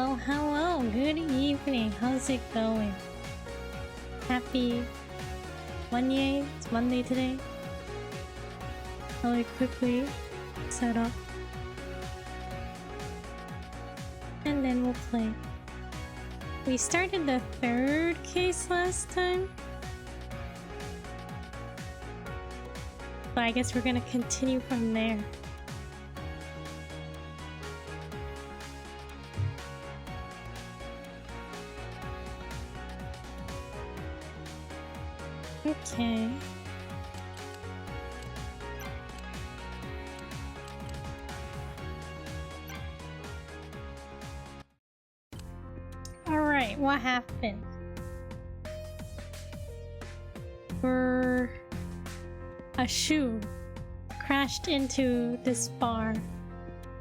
Hello, hello, good evening. How's it going? Happy Monday? It's Monday today. I'll quickly set up. And then we'll play. We started the third case last time. But I guess we're gonna continue from there. Okay. Alright, what happened? A shoe crashed into this bar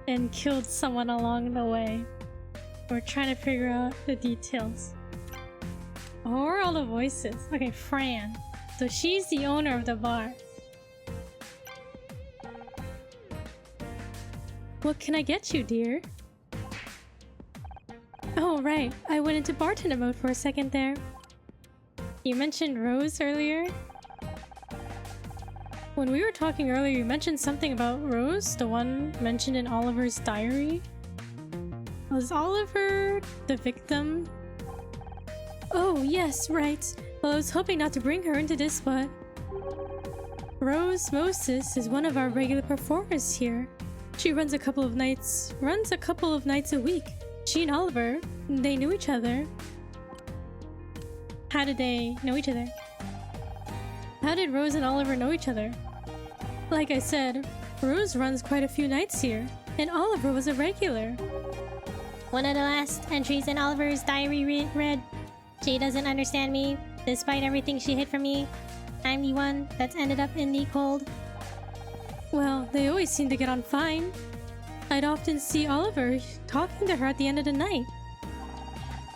and killed someone along the way. We're trying to figure out the details. Who are all the voices? Okay, Fran. So she's the owner of the bar. What can I get you, dear? Oh, right. I went into bartender mode for a second there. You mentioned Rose earlier? When we were talking earlier, you mentioned something about Rose, the one mentioned in Oliver's diary. Was Oliver the victim? Oh, yes, right. Well, I was hoping not to bring her into this, but... Rose Moses is one of our regular performers here. She runs a couple of nights a week. She and Oliver, they knew each other. How did they know each other? How did Rose and Oliver know each other? Like I said, Rose runs quite a few nights here, and Oliver was a regular. One of the last entries in Oliver's diary read, "She doesn't understand me, despite everything she hid from me. I'm the one that's ended up in the cold." Well, they always seem to get on fine. I'd often see Oliver talking to her at the end of the night.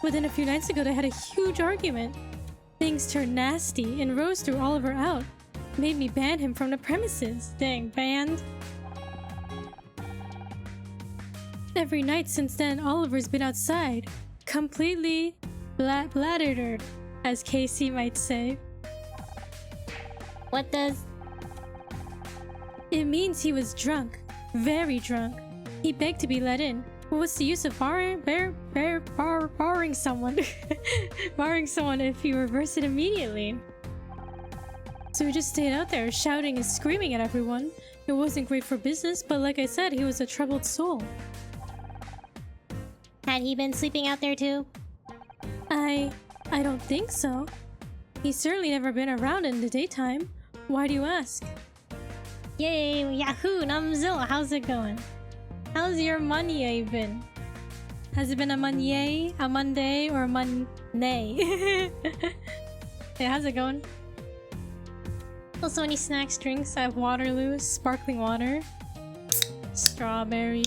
But then a few nights ago they had a huge argument. Things turned nasty and Rose threw Oliver out. Made me ban him from the premises. Dang, banned? Every night since then, Oliver's been outside. Completely bladdered, as Casey might say. What does... It means he was drunk. Very drunk. He begged to be let in. What's the use of barring someone? Barring someone if you reverse it immediately. So we just stayed out there shouting and screaming at everyone. It wasn't great for business, but like I said, he was a troubled soul. Had he been sleeping out there too? I don't think so. He's certainly never been around in the daytime. Why do you ask? Yay, Yahoo, Namzilla, how's it going? How's your Monday been? Has it been a Monday, a Monday, or a Monday? Hey, how's it going? Also, any snacks, drinks? I have Waterloo, sparkling water, strawberry.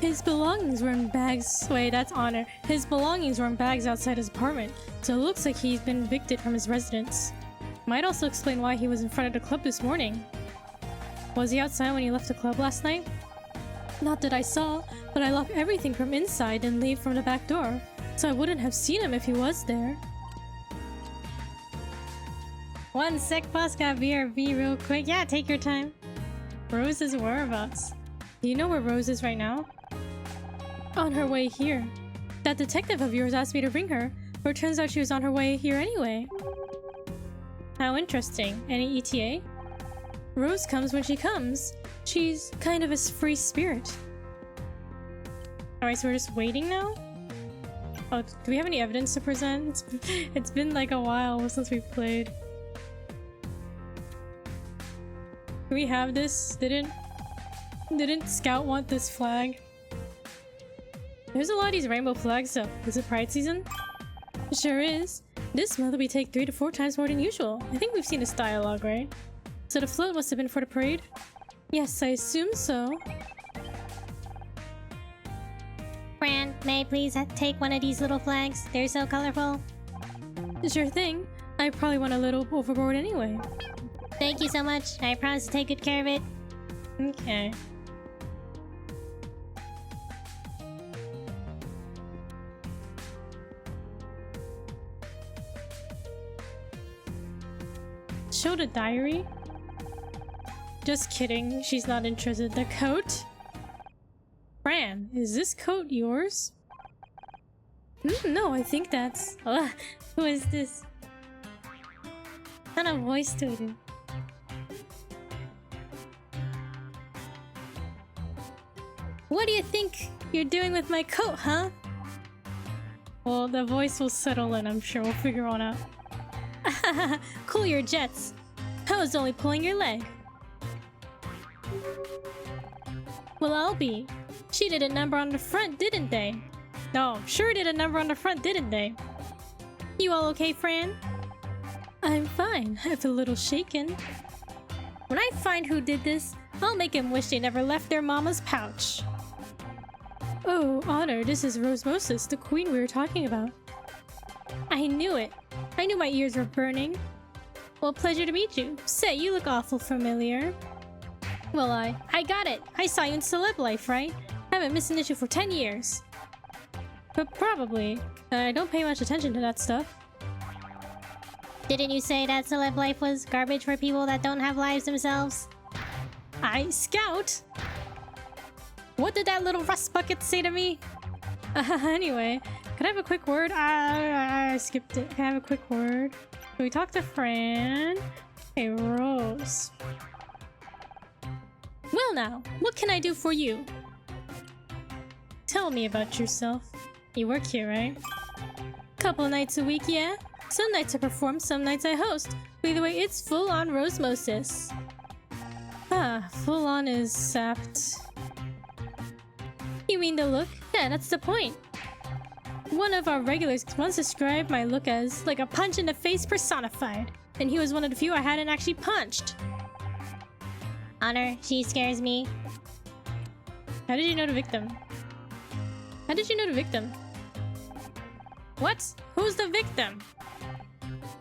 His belongings were in bags. Wait, that's Honor. His belongings were in bags outside his apartment, so it looks like he's been evicted from his residence. Might also explain why he was in front of the club this morning. Was he outside when he left the club last night? Not that I saw, but I locked everything from inside and leave from the back door, so I wouldn't have seen him if he was there. One sec, boss, got BRB real quick. Yeah, take your time. Rose's whereabouts. Do you know where Rose is right now? On her way here. That detective of yours asked me to bring her, but it turns out she was on her way here anyway. How interesting. Any ETA? Rose comes when she comes. She's kind of a free spirit. Alright, so we're just waiting now? Oh, do we have any evidence to present? It's been like a while since we played. Do we have this? Didn't Scout want this flag? There's a lot of these rainbow flags up. Is it Pride season? It sure is. This month we take 3 to 4 times more than usual. I think we've seen this dialogue, right? So the float must have been for the parade? Yes, I assume so. Fran, May I please take one of these little flags? They're so colorful. Sure thing. I probably went a little overboard anyway. Thank you so much. I promise to take good care of it. Okay. Show the diary? Just kidding, she's not interested. The coat? Fran, is this coat yours? No, I think that's... who is this? What kind of voice to it? What do you think you're doing with my coat, huh? Well, the voice will settle in, I'm sure. We'll figure one out. Cool your jets. I was only pulling your leg. Well, I'll be. She did a number on the front, didn't they? No, sure did a number on the front, didn't they? You all okay, Fran? I'm fine. I feel a little shaken. When I find who did this, I'll make him wish they never left their mama's pouch. Oh, Honor, this is Rosemosis, the queen we were talking about. I knew it. I knew my ears were burning. Well, pleasure to meet you. Say, you look awful familiar. Well, I got it. I saw you in Celeb Life, right? I haven't missed an issue for 10 years. But probably. I don't pay much attention to that stuff. Didn't you say that Celeb Life was garbage for people that don't have lives themselves? Scout? What did that little rust bucket say to me? Anyway, can I have a quick word? I skipped it. Can I have a quick word? Can we talk to Fran? Hey, Rose. Well now, what can I do for you? Tell me about yourself. You work here, right? Couple nights a week, yeah? Some nights I perform, some nights I host. Either way, it's full-on Rosemosis. Full-on is sapped. You mean the look? Yeah, that's the point. One of our regulars once described my look as like a punch in the face personified. And he was one of the few I hadn't actually punched. Honor, she scares me. How did you know the victim? How did you know the victim? What? Who's the victim?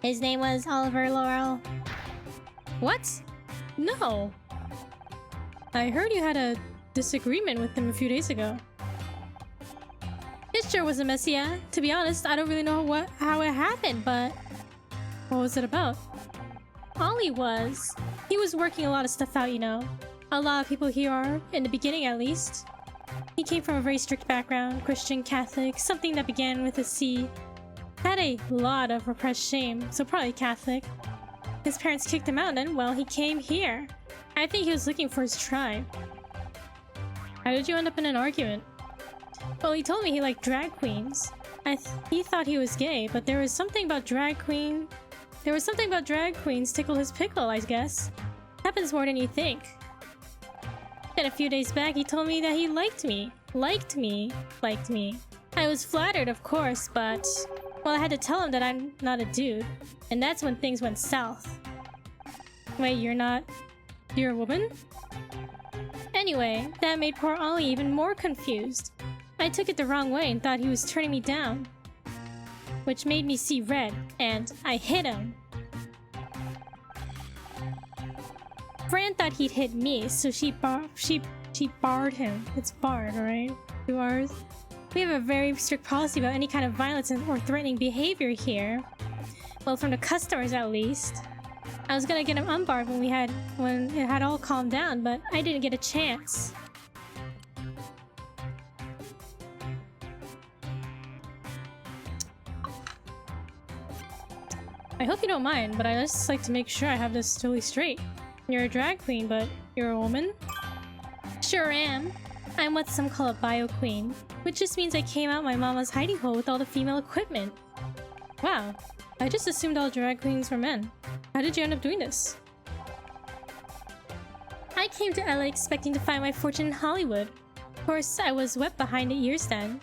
His name was Oliver Laurel. What? No. I heard you had a disagreement with him a few days ago. It sure was a mess, yeah. To be honest, I don't really know how it happened, but... What was it about? Ollie was. He was working a lot of stuff out, you know. A lot of people here are, in the beginning at least. He came from a very strict background, Christian, Catholic, something that began with a C. Had a lot of repressed shame, so probably Catholic. His parents kicked him out and, well, he came here. I think he was looking for his tribe. How did you end up in an argument? Well, he told me he liked drag queens. He thought he was gay, but there was something about drag queens tickle his pickle, I guess. Happens more than you think. Then a few days back, he told me that he liked me. Liked me. I was flattered, of course, but... Well, I had to tell him that I'm not a dude. And that's when things went south. Wait, you're a woman? Anyway, that made poor Ollie even more confused. I took it the wrong way and thought he was turning me down. Which made me see red, and I hit him. Fran thought he'd hit me, so she barred him. It's barred, right? 2 R's. We have a very strict policy about any kind of violence or threatening behavior here. Well, from the customers at least. I was gonna get him unbarred when it had all calmed down, but I didn't get a chance. I hope you don't mind, but I just like to make sure I have this totally straight. You're a drag queen, but you're a woman? Sure am. I'm what some call a bio queen, which just means I came out my mama's hiding hole with all the female equipment. Wow, I just assumed all drag queens were men. How did you end up doing this? I came to LA expecting to find my fortune in Hollywood. Of course, I was wet behind the ears then.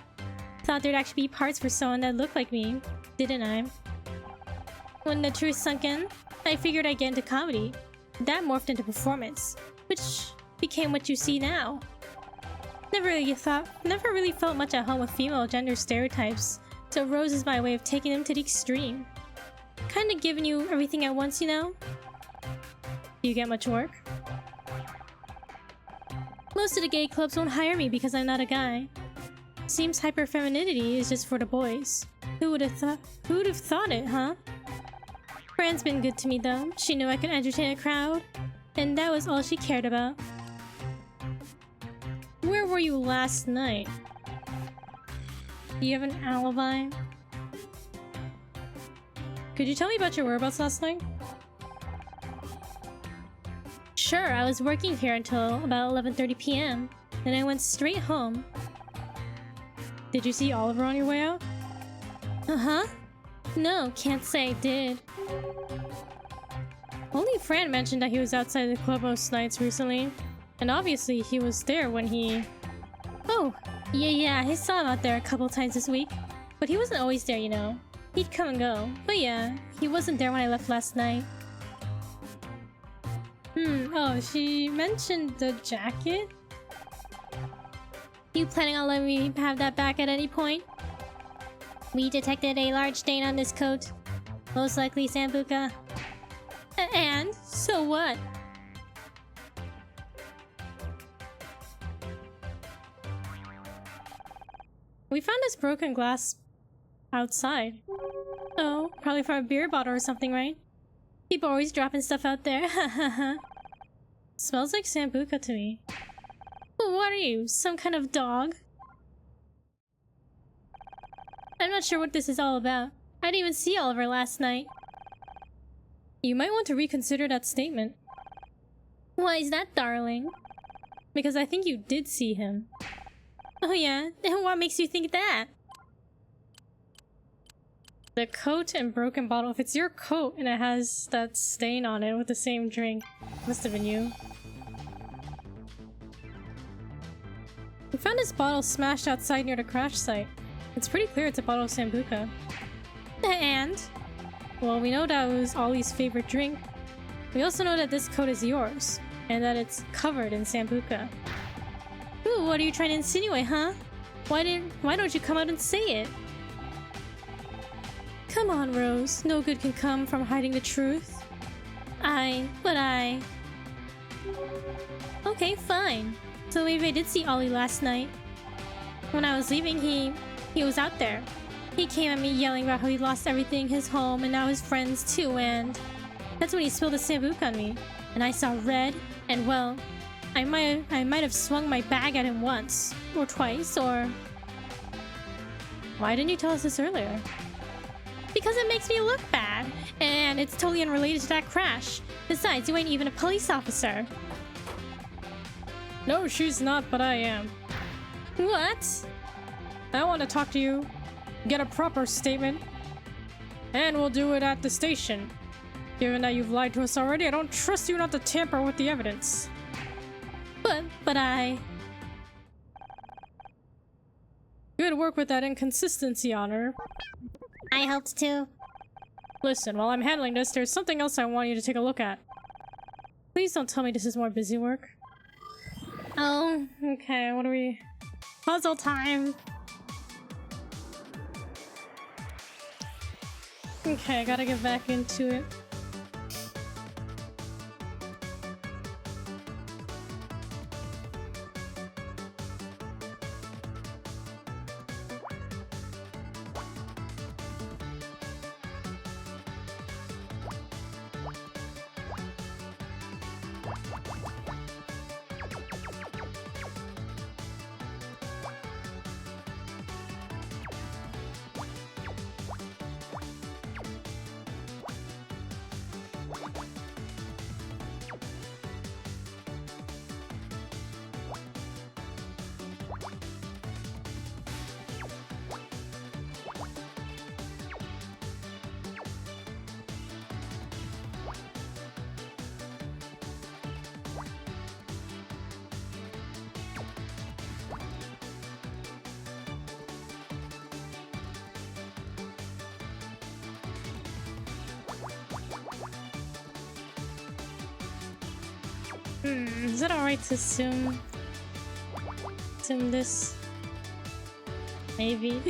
Thought there'd actually be parts for someone that looked like me, didn't I? When the truth sunk in, I figured I'd get into comedy. That morphed into performance, which became what you see now. Never really felt much at home with female gender stereotypes, so Rose is my way of taking them to the extreme. Kinda giving you everything at once, you know? Do you get much work? Most of the gay clubs won't hire me because I'm not a guy. Seems hyperfemininity is just for the boys. Who would have thought it, huh? Fran's been good to me though. She knew I could entertain a crowd, and that was all she cared about. Where were you last night? Do you have an alibi? Could you tell me about your whereabouts last night? Sure, I was working here until about 11:30 p.m. Then I went straight home. Did you see Oliver on your way out? Uh-huh. No, can't say I did. Only Fran mentioned that he was outside the club most nights recently. And obviously he was there when he... Oh, yeah, I saw him out there a couple times this week. But he wasn't always there, you know. He'd come and go. But yeah, he wasn't there when I left last night. Oh, she mentioned the jacket? You planning on letting me have that back at any point? We detected a large stain on this coat. Most likely Sambuca. And? So what? We found this broken glass outside. Oh, probably from a beer bottle or something, right? People always dropping stuff out there. Smells like Sambuca to me. What are you, some kind of dog? I'm not sure what this is all about. I didn't even see Oliver last night. You might want to reconsider that statement. Why is that, darling? Because I think you did see him. Oh yeah? And what makes you think that? The coat and broken bottle. If it's your coat and it has that stain on it with the same drink, must have been you. We found this bottle smashed outside near the crash site. It's pretty clear it's a bottle of Sambuca. And? Well, we know that was Ollie's favorite drink. We also know that this coat is yours, and that it's covered in Sambuca. Ooh, what are you trying to insinuate, huh? Why don't you come out and say it? Come on, Rose. No good can come from hiding the truth. Okay, fine. So maybe I did see Ollie last night. When I was leaving, he was out there. He came at me yelling about how he lost everything, his home, and now his friends too, and... That's when he spilled the Sambuca on me. And I saw red, and well... I might have swung my bag at him once. Or twice, or... Why didn't you tell us this earlier? Because it makes me look bad. And it's totally unrelated to that crash. Besides, you ain't even a police officer. No, she's not, but I am. What? I want to talk to you. Get a proper statement. And we'll do it at the station. Given that you've lied to us already, I don't trust you not to tamper with the evidence. But I... Good work with that inconsistency, Honor. I helped too. Listen, while I'm handling this, there's something else I want you to take a look at. Please don't tell me this is more busy work. Oh. Okay, what are we... Puzzle time! Okay, I gotta get back into it. Is it alright to assume ask him this. Maybe.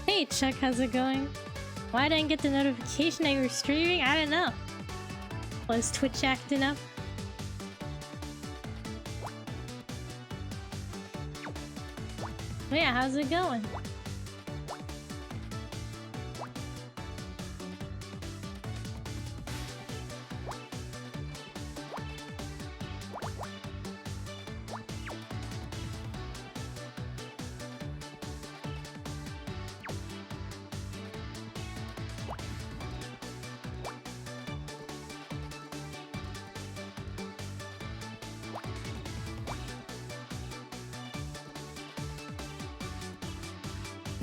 Hey Chuck, how's it going? Why didn't I get the notification that you were streaming? I don't know. Was Twitch acting up? Yeah, how's it going?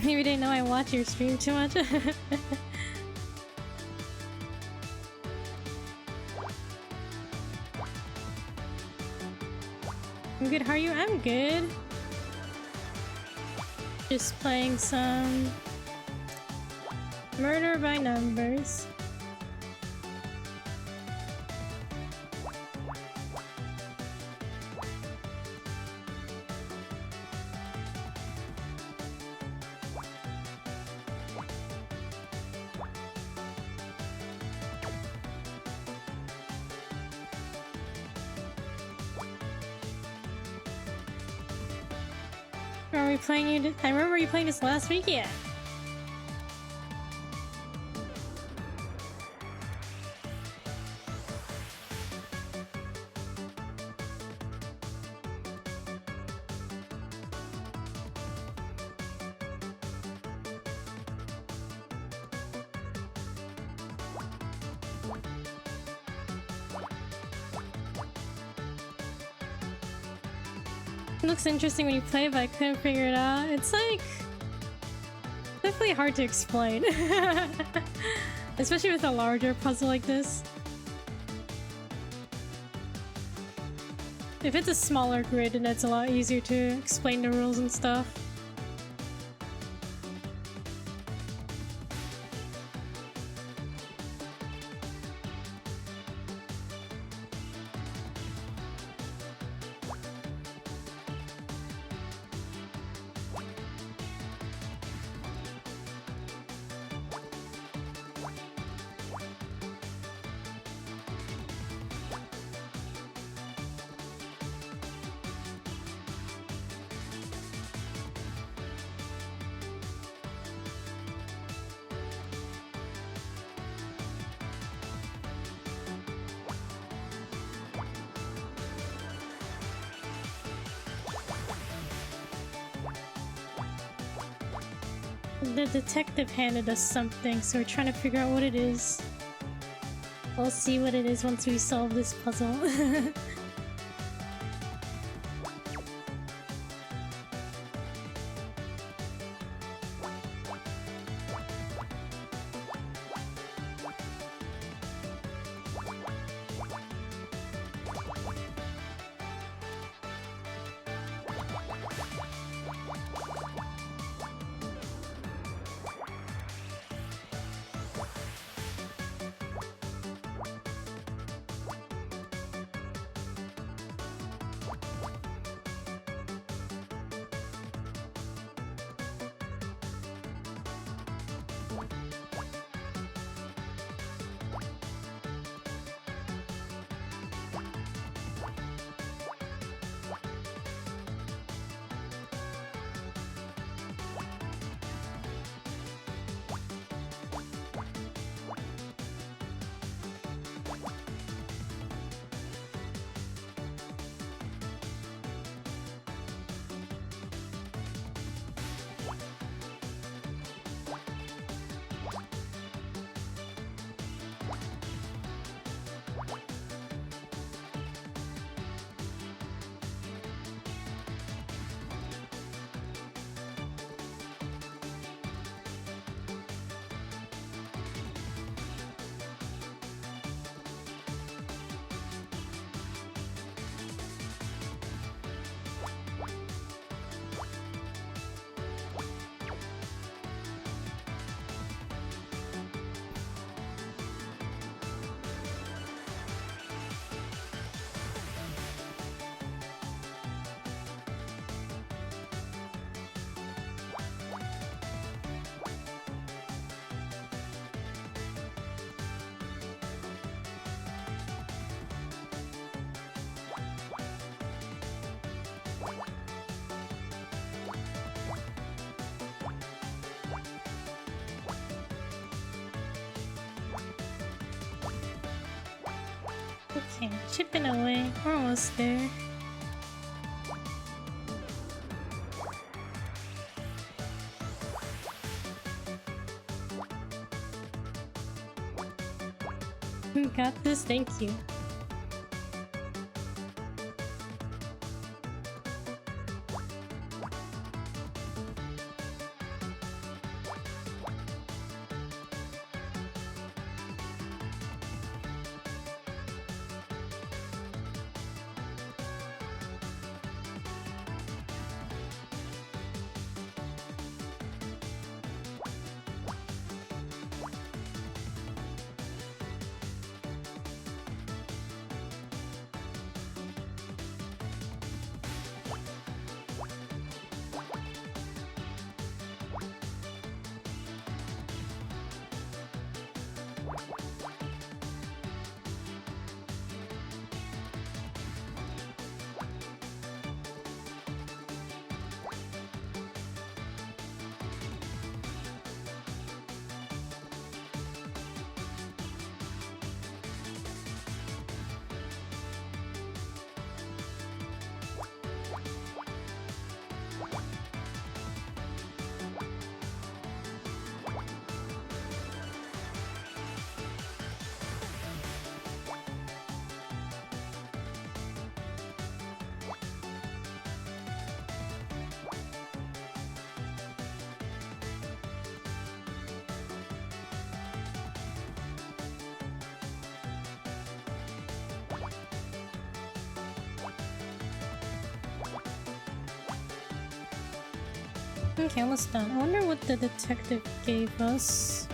Maybe they know I watch your stream too much. I'm good, how are you? I'm good. Just playing some Murder by Numbers. Are we playing you? I remember you playing this last week, yeah. It looks interesting when you play, but I couldn't figure it out. It's like definitely hard to explain, especially with a larger puzzle like this. If it's a smaller grid, then it's a lot easier to explain the rules and stuff. The detective handed us something, so we're trying to figure out what it is. We'll see what it is once we solve this puzzle. Okay, chipping away. We're almost there. Got this, thank you. Okay, almost done. I wonder what the detective gave us.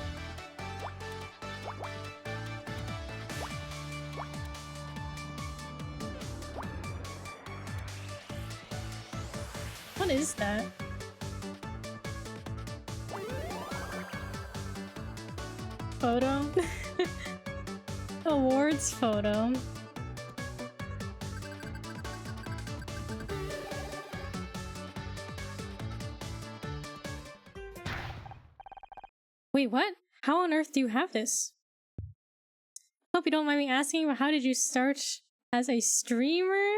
What is that? Photo? Awards photo. Wait, what? How on earth do you have this? Hope you don't mind me asking, but how did you start as a streamer?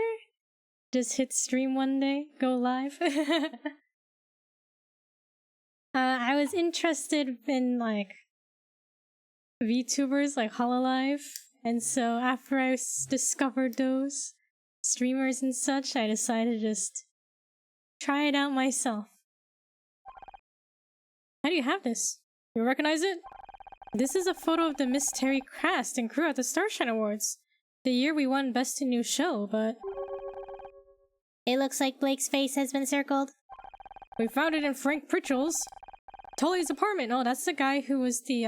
Just hit stream one day, go live? I was interested in like VTubers like Hololive, and so after I discovered those streamers and such, I decided to just try it out myself. How do you have this? You recognize it? This is a photo of the Miss Terry cast and crew at the Starshine Awards. The year we won Best in New Show, but... It looks like Blake's face has been circled. We found it in Frank Pritchell's. Tully's apartment! Oh, that's the guy who was the,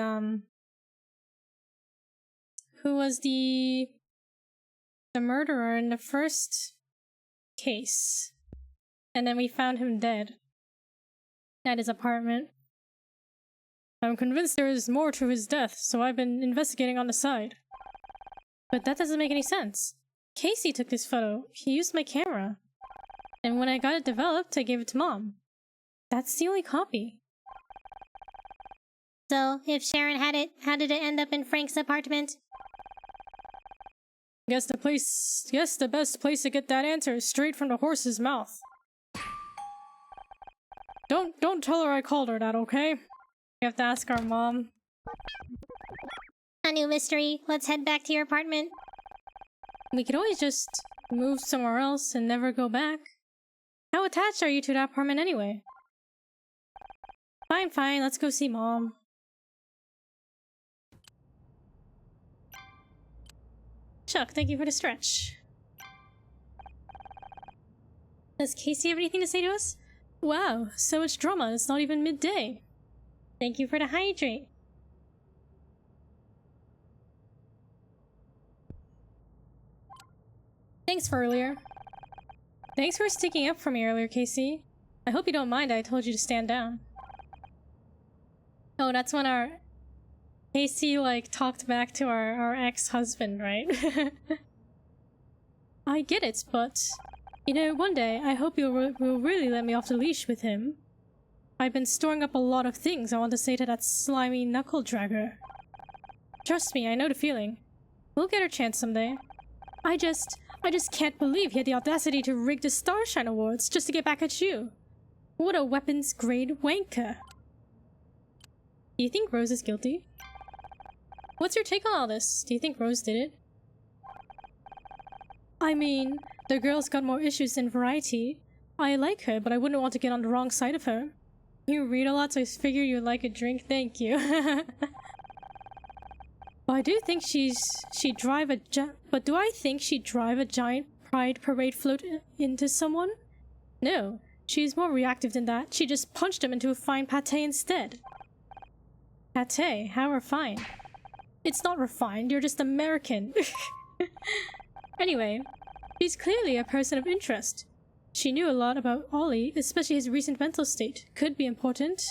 the murderer in the first case. And then we found him dead. At his apartment. I'm convinced there is more to his death, so I've been investigating on the side. But that doesn't make any sense. Casey took this photo. He used my camera. And when I got it developed, I gave it to Mom. That's the only copy. So, if Sharon had it, how did it end up in Frank's apartment? Guess the best place to get that answer is straight from the horse's mouth. Don't tell her I called her that, okay? We have to ask our mom. A new mystery. Let's head back to your apartment. We could always just move somewhere else and never go back. How attached are you to that apartment anyway? Fine, let's go see Mom. Chuck, thank you for the stretch. Does Casey have anything to say to us? Wow, so much drama, it's not even midday. Thank you for the hydrate. Thanks for earlier. Thanks for sticking up for me earlier, Casey. I hope you don't mind I told you to stand down. Oh, that's when our... Casey, like, talked back to our ex-husband, right? I get it, but... You know, one day, I hope you will really let me off the leash with him. I've been storing up a lot of things I want to say to that slimy knuckle dragger. Trust me, I know the feeling. We'll get our chance someday. I just can't believe he had the audacity to rig the Starshine Awards just to get back at you. What a weapons-grade wanker. Do you think Rose is guilty? What's your take on all this? Do you think Rose did it? I mean, the girl's got more issues than variety. I like her, but I wouldn't want to get on the wrong side of her. You read a lot, so I figure you'd like a drink. Thank you. But I do think But do I think she'd drive a giant pride parade float into someone? No, she's more reactive than that. She just punched him into a fine pate instead. Pate? How refined? It's not refined, you're just American. Anyway, she's clearly a person of interest. She knew a lot about Ollie, especially his recent mental state. Could be important.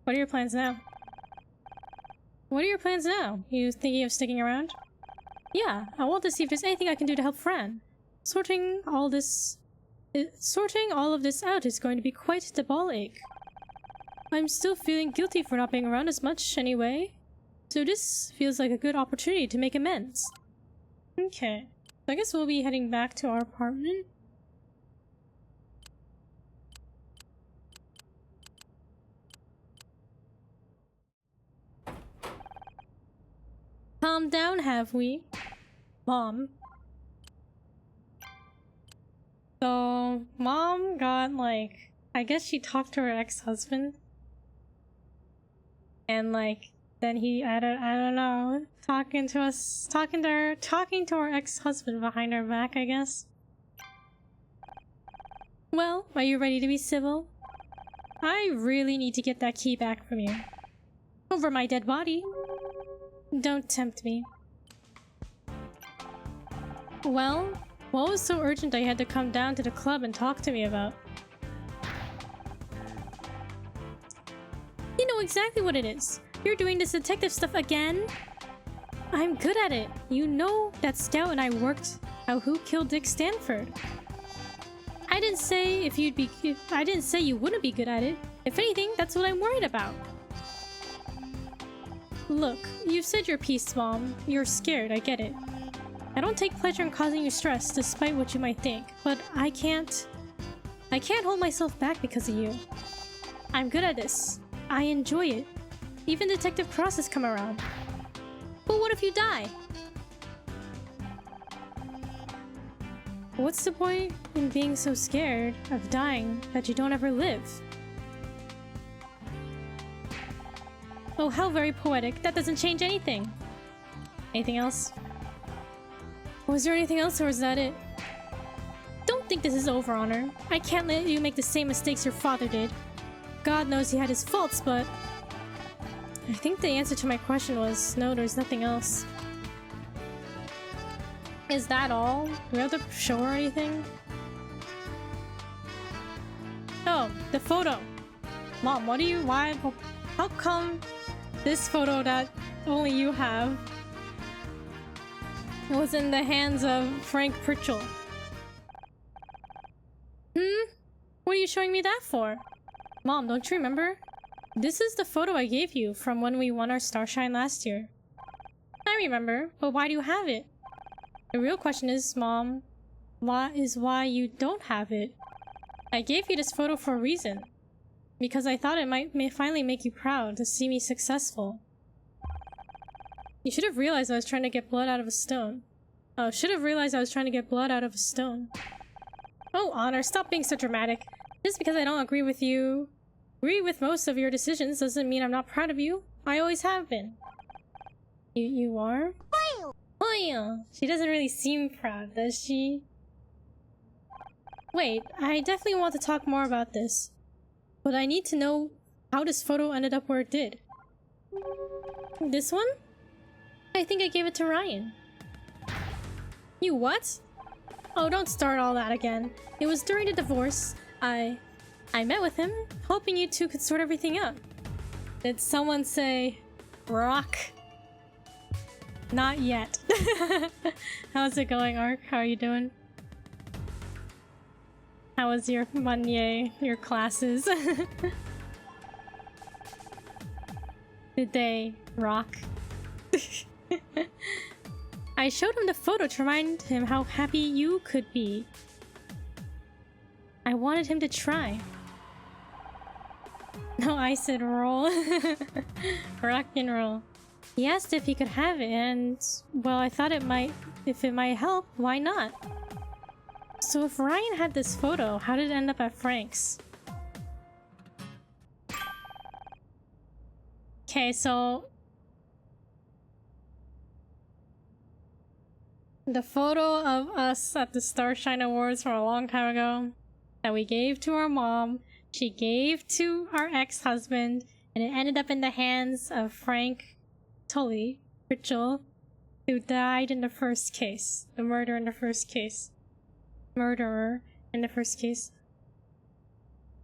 What are your plans now? What are your plans now? You thinking of sticking around? Yeah, I want to see if there's anything I can do to help Fran. Sorting all of this out is going to be quite the ball ache. I'm still feeling guilty for not being around as much anyway. So this feels like a good opportunity to make amends. Okay. So I guess we'll be heading back to our apartment. Calm down, have we? Mom. So, Mom got like... I guess she talked to her ex-husband. And like... Then he, I don't know, talking to our ex-husband behind our back, I guess. Well, are you ready to be civil? I really need to get that key back from you. Over my dead body. Don't tempt me. Well, what was so urgent that you had to come down to the club and talk to me about? You know exactly what it is. You're doing this detective stuff again? I'm good at it. You know that Scout and I worked out who killed Dick Stanford. I didn't say I didn't say you wouldn't be good at it. If anything, that's what I'm worried about. Look, you've said your piece, Mom. You're scared, I get it. I don't take pleasure in causing you stress, despite what you might think, but I can't hold myself back because of you. I'm good at this. I enjoy it. Even Detective Cross has come around. But what if you die? What's the point in being so scared of dying that you don't ever live? Oh, how very poetic. That doesn't change anything. Anything else? Was there anything else, or is that it? Don't think this is over, Honor. I can't let you make the same mistakes your father did. God knows he had his faults, but... I think the answer to my question was, no, there's nothing else. Is that all? Do we have to show her anything? Oh, the photo! Mom, how come this photo that only you have was in the hands of Frank Pritchell? What are you showing me that for? Mom, don't you remember? This is the photo I gave you from when we won our Starshine last year. I remember, but why do you have it? The real question is, Mom, why you don't have it? I gave you this photo for a reason. Because I thought it may finally make you proud to see me successful. You should have realized I was trying to get blood out of a stone. Oh, should have realized I was trying to get blood out of a stone. Oh, Honor, stop being so dramatic. Just because I don't agree with most of your decisions doesn't mean I'm not proud of you. I always have been. You are? Oh yeah. She doesn't really seem proud, does she? Wait, I definitely want to talk more about this. But I need to know how this photo ended up where it did. This one? I think I gave it to Ryan. You what? Oh, don't start all that again. It was during the divorce. I met with him, hoping you two could sort everything out. Did someone say... rock? Not yet. How's it going, Ark? How are you doing? How was your Monye, your classes? Did they rock? I showed him the photo to remind him how happy you could be. I wanted him to try. No, I said roll. Rock and roll. He asked if he could have it, and well, I thought if it might help, why not? So if Ryan had this photo, how did it end up at Frank's? Okay, so the photo of us at the Starshine Awards from a long time ago that we gave to our mom, she gave to our ex-husband, and it ended up in the hands of Frank Tully Ritchell, who died in the first case. The murderer in the first case.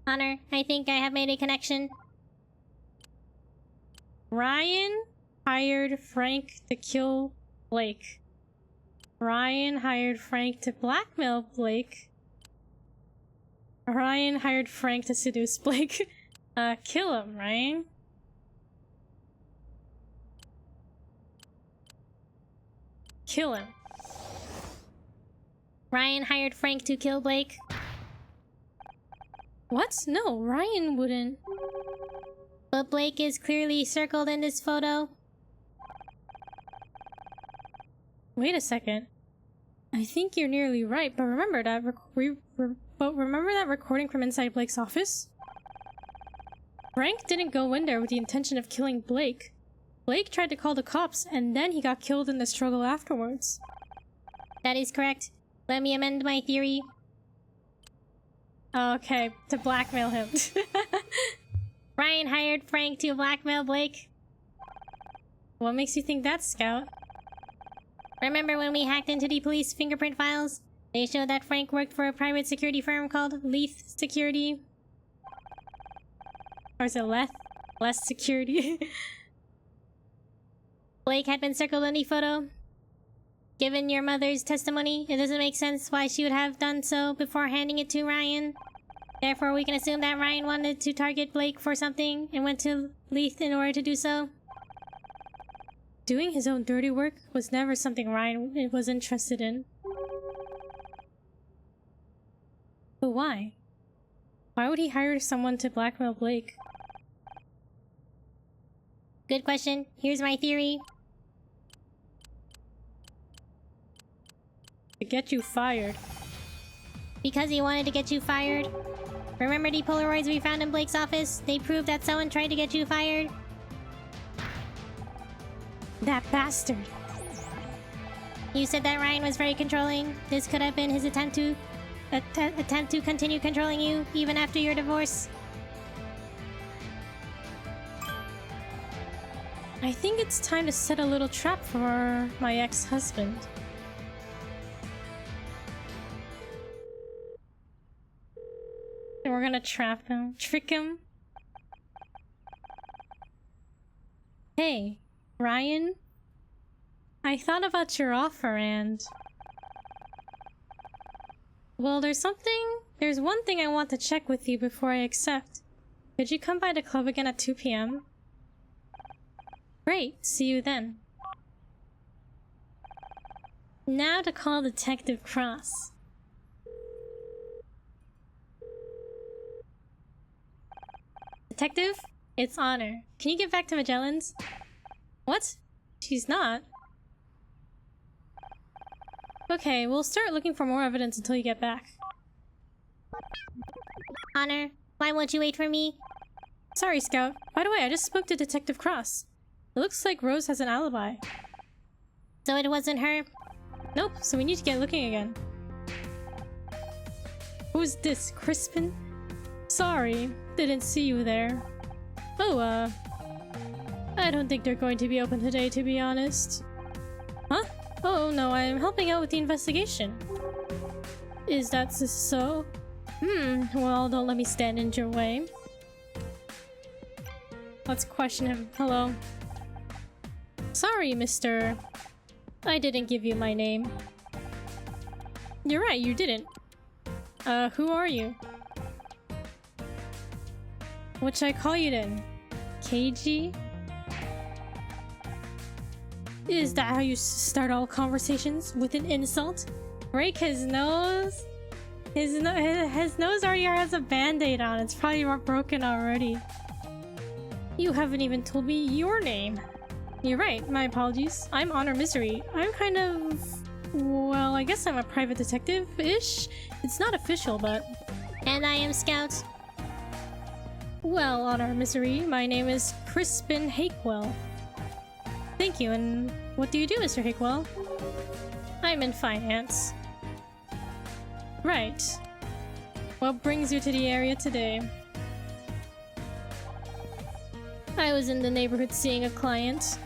Honor, I think I have made a connection. Ryan hired Frank to kill Blake. Ryan hired Frank to blackmail Blake. Ryan hired Frank to seduce Blake. Kill him, Ryan. Kill him. Ryan hired Frank to kill Blake. What? No, Ryan wouldn't. But Blake is clearly circled in this photo. Wait a second. I think you're nearly right, but remember that remember that recording from inside Blake's office? Frank didn't go in there with the intention of killing Blake. Blake tried to call the cops, and then he got killed in the struggle afterwards. That is correct. Let me amend my theory. Okay, to blackmail him. Ryan hired Frank to blackmail Blake. What makes you think that, Scout? Remember when we hacked into the police fingerprint files? They showed that Frank worked for a private security firm called Leith Security. Or is it Leth? Less Security? Blake had been circled in the photo. Given your mother's testimony, it doesn't make sense why she would have done so before handing it to Ryan. Therefore, we can assume that Ryan wanted to target Blake for something and went to Leith in order to do so. Doing his own dirty work was never something Ryan was interested in. But why? Why would he hire someone to blackmail Blake? Good question. Here's my theory. To get you fired. Because he wanted to get you fired. Remember the Polaroids we found in Blake's office? They proved that someone tried to get you fired. That bastard. You said that Ryan was very controlling. This could have been his attempt to continue controlling you even after your divorce. I think it's time to set a little trap for my ex-husband. We're gonna trap him, trick him. Hey, Ryan? I thought about your offer and... Well, there's one thing I want to check with you before I accept. Could you come by the club again at 2 p.m? Great, see you then. Now to call Detective Cross. Detective? It's Honor. Can you get back to Magellan's? What? She's not. Okay, we'll start looking for more evidence until you get back. Honor, why won't you wait for me? Sorry, Scout. By the way, I just spoke to Detective Cross. It looks like Rose has an alibi. So it wasn't her? Nope, so we need to get looking again. Who's this, Crispin? Sorry, didn't see you there. Oh, I don't think they're going to be open today, to be honest. Huh? Oh no, I'm helping out with the investigation. Is that so? Well, don't let me stand in your way. Let's question him. Hello. Sorry, mister. I didn't give you my name. You're right, you didn't. Who are you? What should I call you then? KG? Is that how you start all conversations? With an insult? Break his nose? His nose already has a band-aid on. It's probably broken already. You haven't even told me your name. You're right, my apologies. I'm Honor Misery. I'm kind of... well, I guess I'm a private detective-ish? It's not official, but... And I am Scout. Well, Honor Misery, my name is Crispin Hakewell. Thank you, and what do you do, Mr. Hakewell? I'm in finance. Right. What brings you to the area today? I was in the neighborhood seeing a client.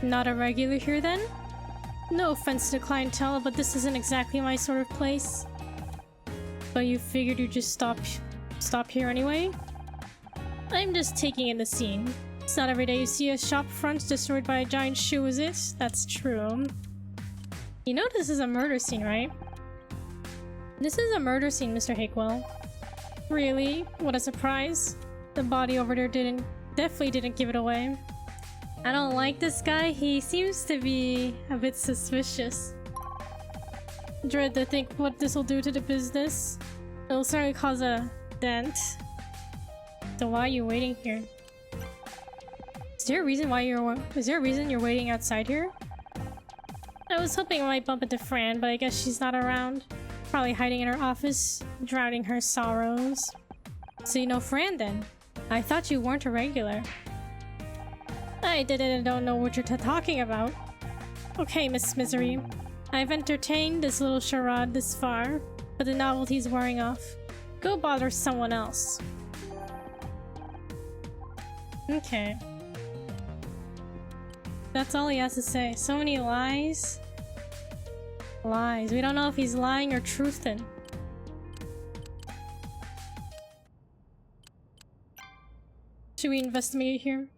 Not a regular here then? No offense to the clientele, but this isn't exactly my sort of place. But you figured you'd just stop here anyway? I'm just taking in the scene. It's not every day you see a shop front destroyed by a giant shoe, is it? That's true. You know this is a murder scene, right? This is a murder scene, Mr. Hakewell. Really? What a surprise. The body over there definitely didn't give it away. I don't like this guy. He seems to be a bit suspicious. Dread to think what this will do to the business. It'll certainly cause a dent. So why are you waiting here? Is there a reason you're waiting outside here? I was hoping I might bump into Fran, but I guess she's not around. Probably hiding in her office, drowning her sorrows. So you know Fran then? I thought you weren't a regular. I don't know what you're talking about. Okay, Miss Misery. I've entertained this little charade this far, but the novelty's wearing off. Go bother someone else. Okay. That's all he has to say. So many lies. Lies. We don't know if he's lying or truthing. Should we investigate here?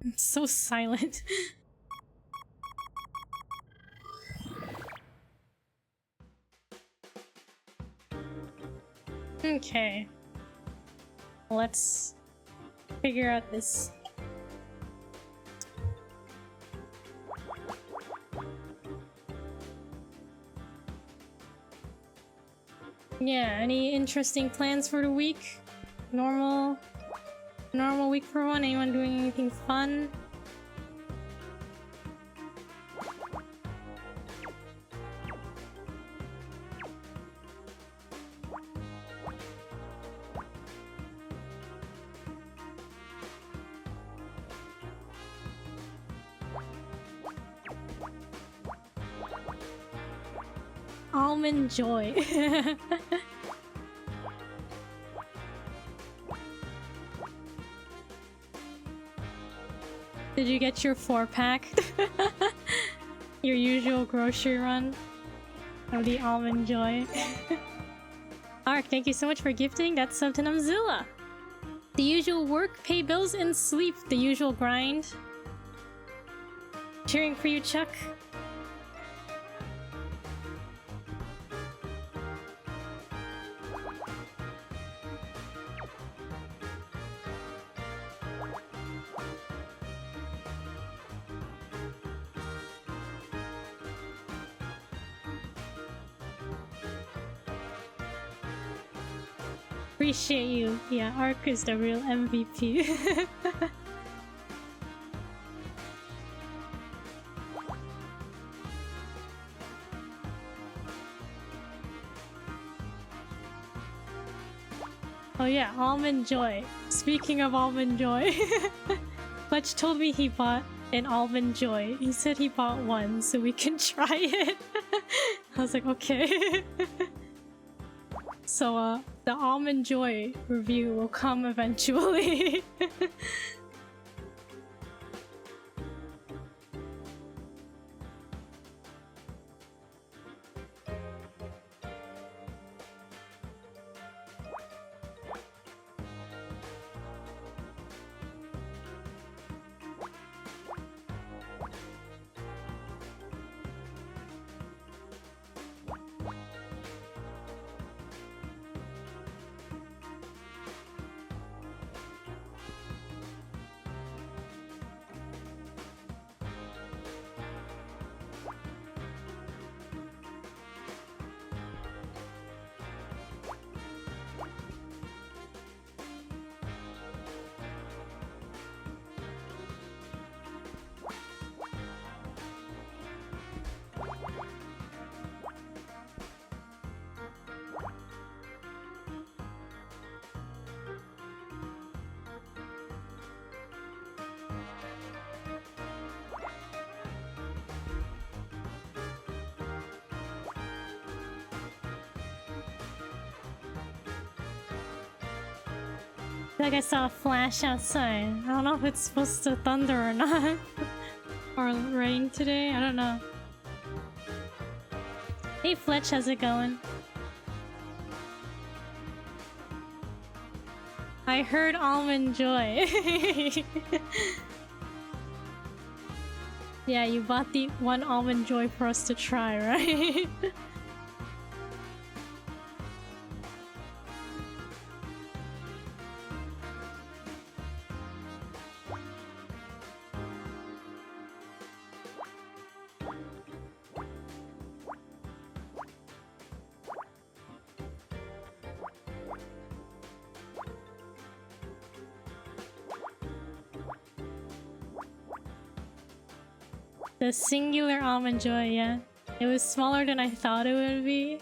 It's so silent. Okay. Let's figure out this. Yeah, any interesting plans for the week? Normal week for one? Anyone doing anything fun? Almond Joy. Did you get your 4-pack? Your usual grocery run of the Almond Joy. Ark, thank you so much for gifting that sub to Namzilla. The usual work, pay bills, and sleep. The usual grind. Cheering for you, Chuck. Appreciate you. Yeah, Ark is the real MVP. Oh yeah, Almond Joy. Speaking of Almond Joy, Fletch told me he bought an Almond Joy. He said he bought one so we can try it. I was like, okay. So, the Almond Joy review will come eventually. Like I saw a flash outside. I don't know if it's supposed to thunder or not. Or rain today, I don't know. Hey Fletch, how's it going? I heard Almond Joy. Yeah, you bought the one Almond Joy for us to try, right? The singular Almond Joy, yeah. It was smaller than I thought it would be.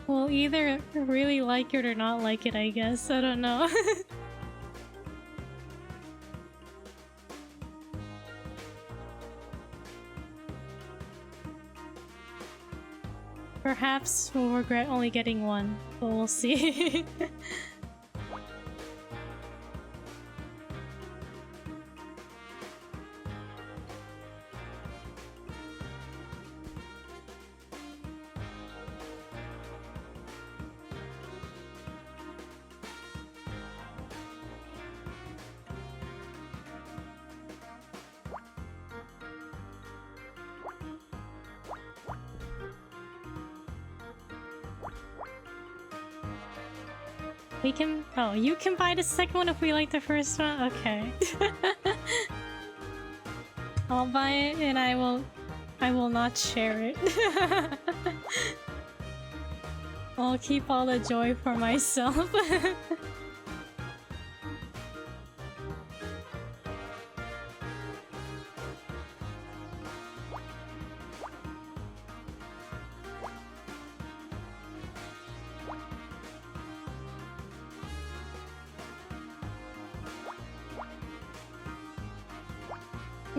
Well, either really like it or not like it, I guess. I don't know. Perhaps we'll regret only getting one, but we'll see. We can— oh, you can buy the second one if we like the first one? Okay. I'll buy it and I will not share it. I'll keep all the joy for myself.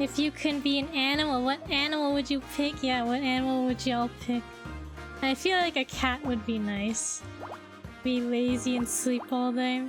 If you can be an animal, what animal would you pick? Yeah, what animal would y'all pick? I feel like a cat would be nice. Be lazy and sleep all day.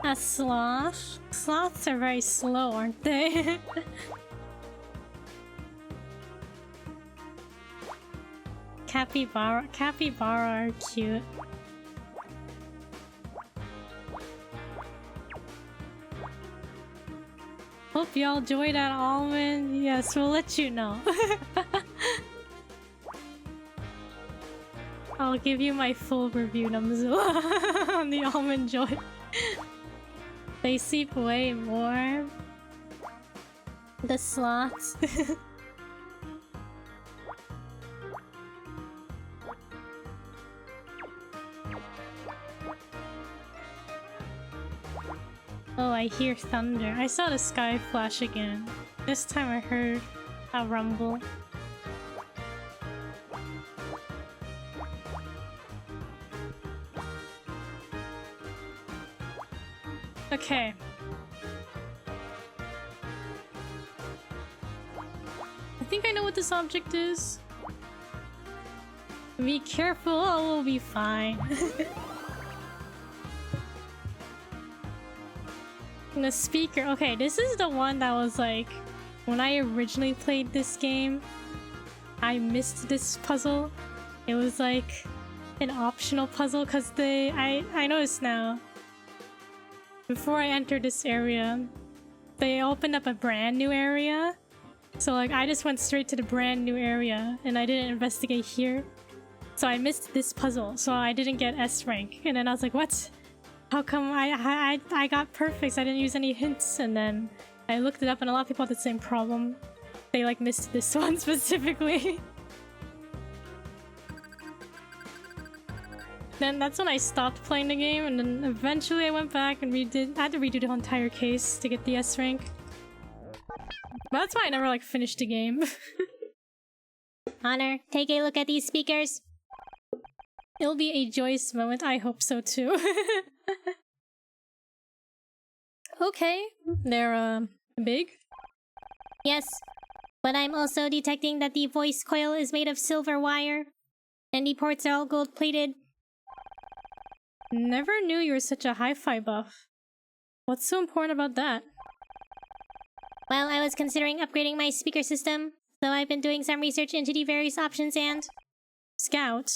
A sloth? Sloths are very slow, aren't they? Capybara are cute. Hope y'all enjoyed that almond. Yes, we'll let you know. I'll give you my full review, Namzula, on the Almond Joy. They sleep way more. The sloths. Oh, I hear thunder. I saw the sky flash again. This time I heard a rumble. Okay. I think I know what this object is. Be careful, oh, we'll be fine. And the speaker. Okay, this is the one that was like, when I originally played this game, I missed this puzzle. It was like an optional puzzle because I noticed now. Before I entered this area, they opened up a brand new area. So like I just went straight to the brand new area and I didn't investigate here. So I missed this puzzle, so I didn't get S rank. And then I was like, what? How come I got perfects? I didn't use any hints. And then I looked it up and a lot of people had the same problem. They like missed this one specifically. Then that's when I stopped playing the game, and then eventually I went back and I had to redo the whole entire case to get the S rank. But that's why I never like finished the game. Honor, take a look at these speakers. It'll be a joyous moment, I hope so too. Okay, they're big. Yes, but I'm also detecting that the voice coil is made of silver wire, and the ports are all gold-plated. Never knew you were such a hi-fi buff. What's so important about that? Well, I was considering upgrading my speaker system, so I've been doing some research into the various options and... Scout?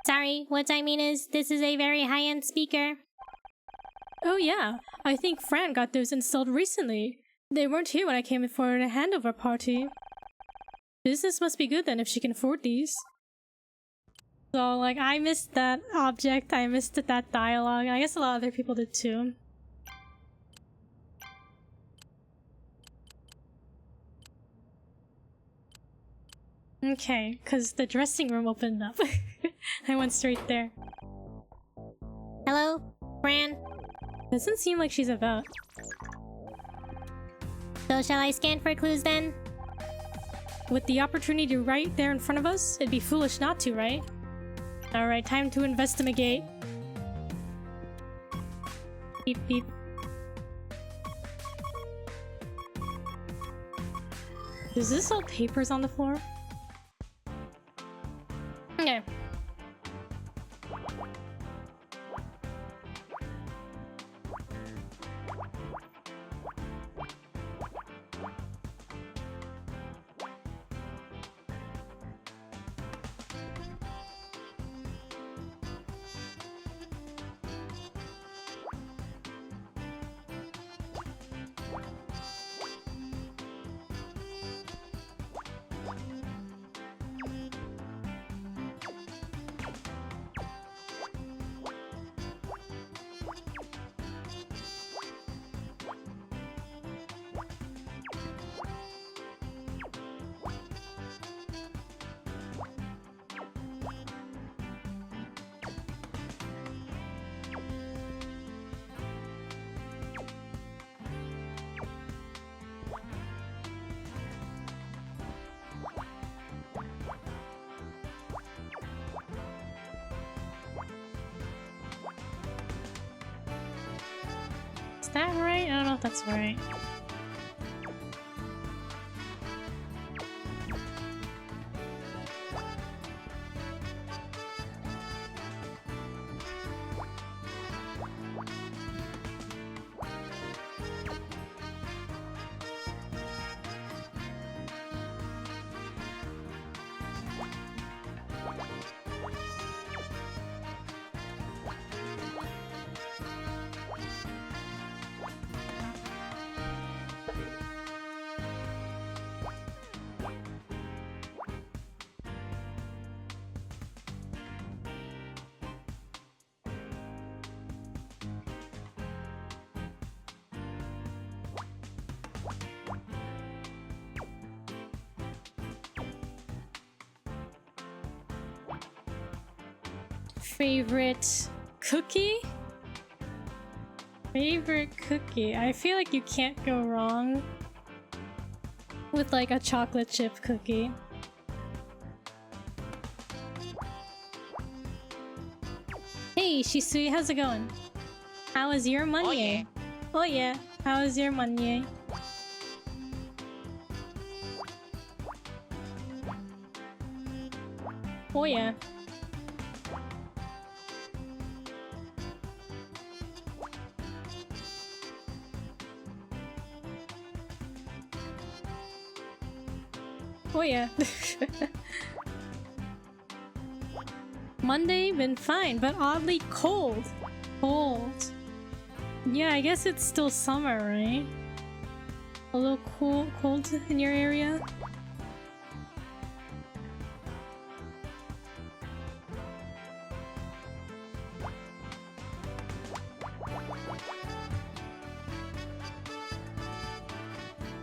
Sorry, what I mean is, this is a very high-end speaker. Oh yeah, I think Fran got those installed recently. They weren't here when I came in for the handover party. Business must be good then if she can afford these. So like, I missed that object, I missed that dialogue, and I guess a lot of other people did too. Okay, because the dressing room opened up. I went straight there. Hello? Fran? Doesn't seem like she's about. So shall I scan for clues then? With the opportunity right there in front of us, it'd be foolish not to, right? Alright, time to investigate. Beep beep. Is this all papers on the floor? Okay. Is that right? I don't know if that's right. Favorite cookie? Favorite cookie? I feel like you can't go wrong with like a chocolate chip cookie. Hey Shisui, how's it going? How was your Monday? Oh yeah, how was your Monday? Oh yeah. Oh yeah. Monday been fine, but oddly cold. Cold. Yeah, I guess it's still summer, right? A little cold in your area?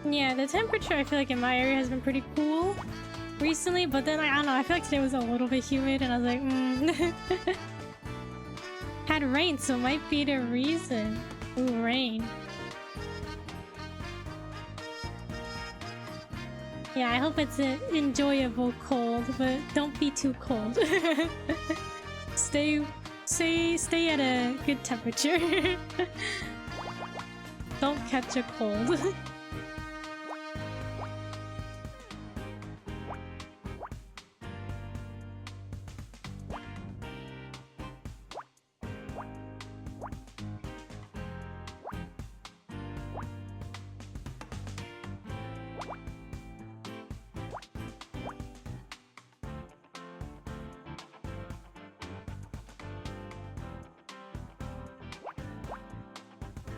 Yeah, the temperature I feel like in my area has been pretty cool. recently, but then I don't know, I feel like today was a little bit humid and I was like, Had rain, so might be the reason. Ooh, rain. Yeah, I hope it's an enjoyable cold, but don't be too cold. Stay at a good temperature. Don't catch a cold.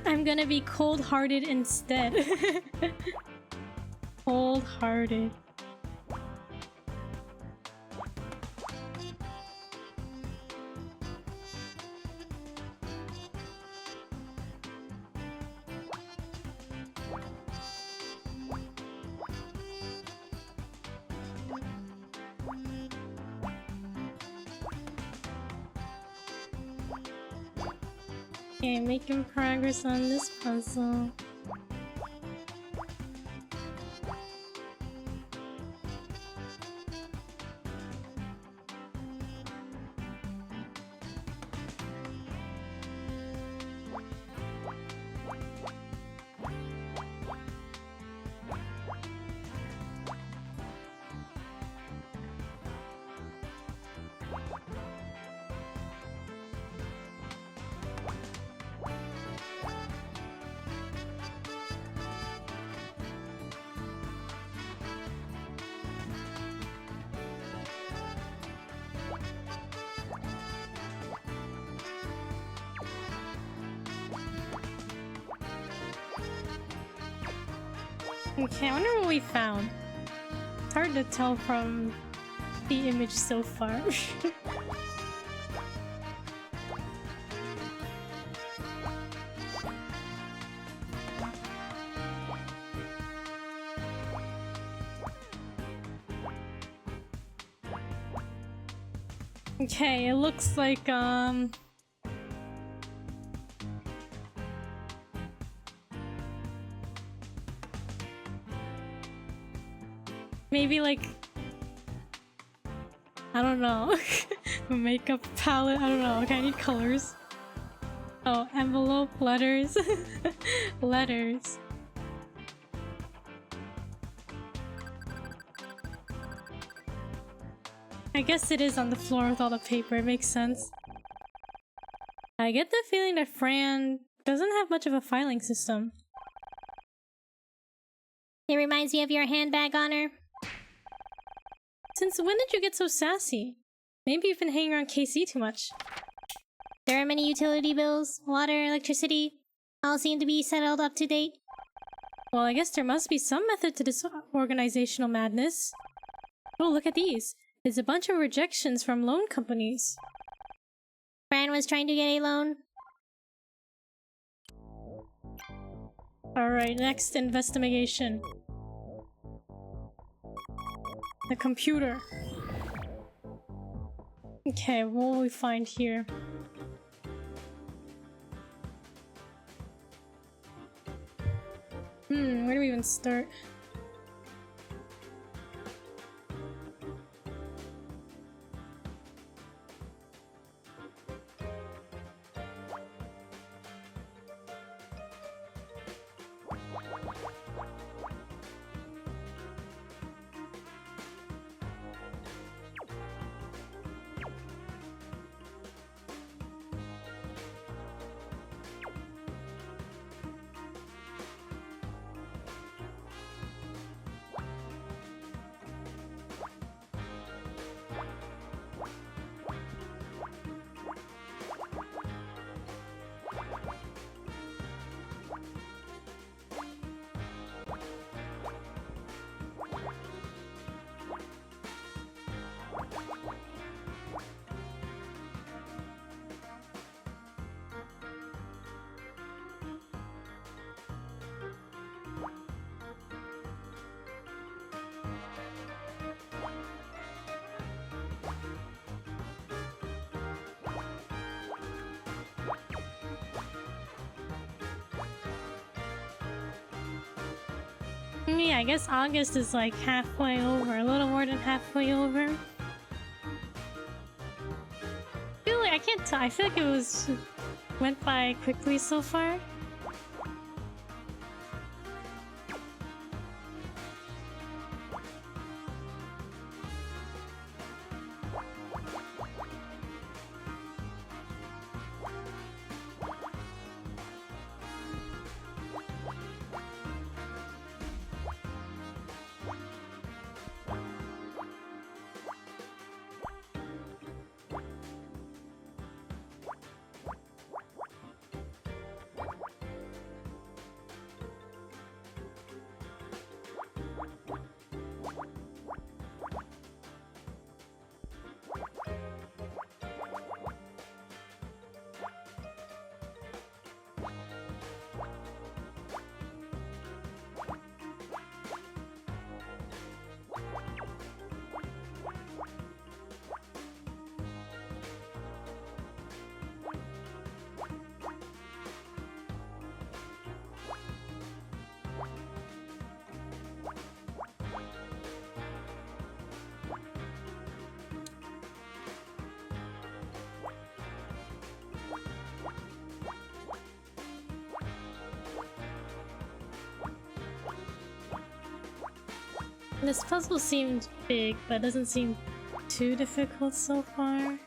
I'm gonna be cold-hearted instead. Cold-hearted. Okay, making progress on this puzzle. Okay, I wonder what we found. It's hard to tell from the image so far. Okay, it looks like maybe like, I don't know, a makeup palette, I don't know, okay, I need colors. Oh, envelope, letters, letters. I guess it is on the floor with all the paper, it makes sense. I get the feeling that Fran doesn't have much of a filing system. It reminds me of your handbag, Honor. Since when did you get so sassy? Maybe you've been hanging around KC too much. There are many utility bills, water, electricity, all seem to be settled up to date. Well, I guess there must be some method to this organizational madness. Oh, look at these. There's a bunch of rejections from loan companies. Fran was trying to get a loan. Alright, next investigation. The computer. Okay, what will we find here? Where do we even start? Yeah, I guess August is like halfway over, a little more than halfway over. I can't tell. I feel like went by quickly so far. This puzzle seemed big, but doesn't seem too difficult so far.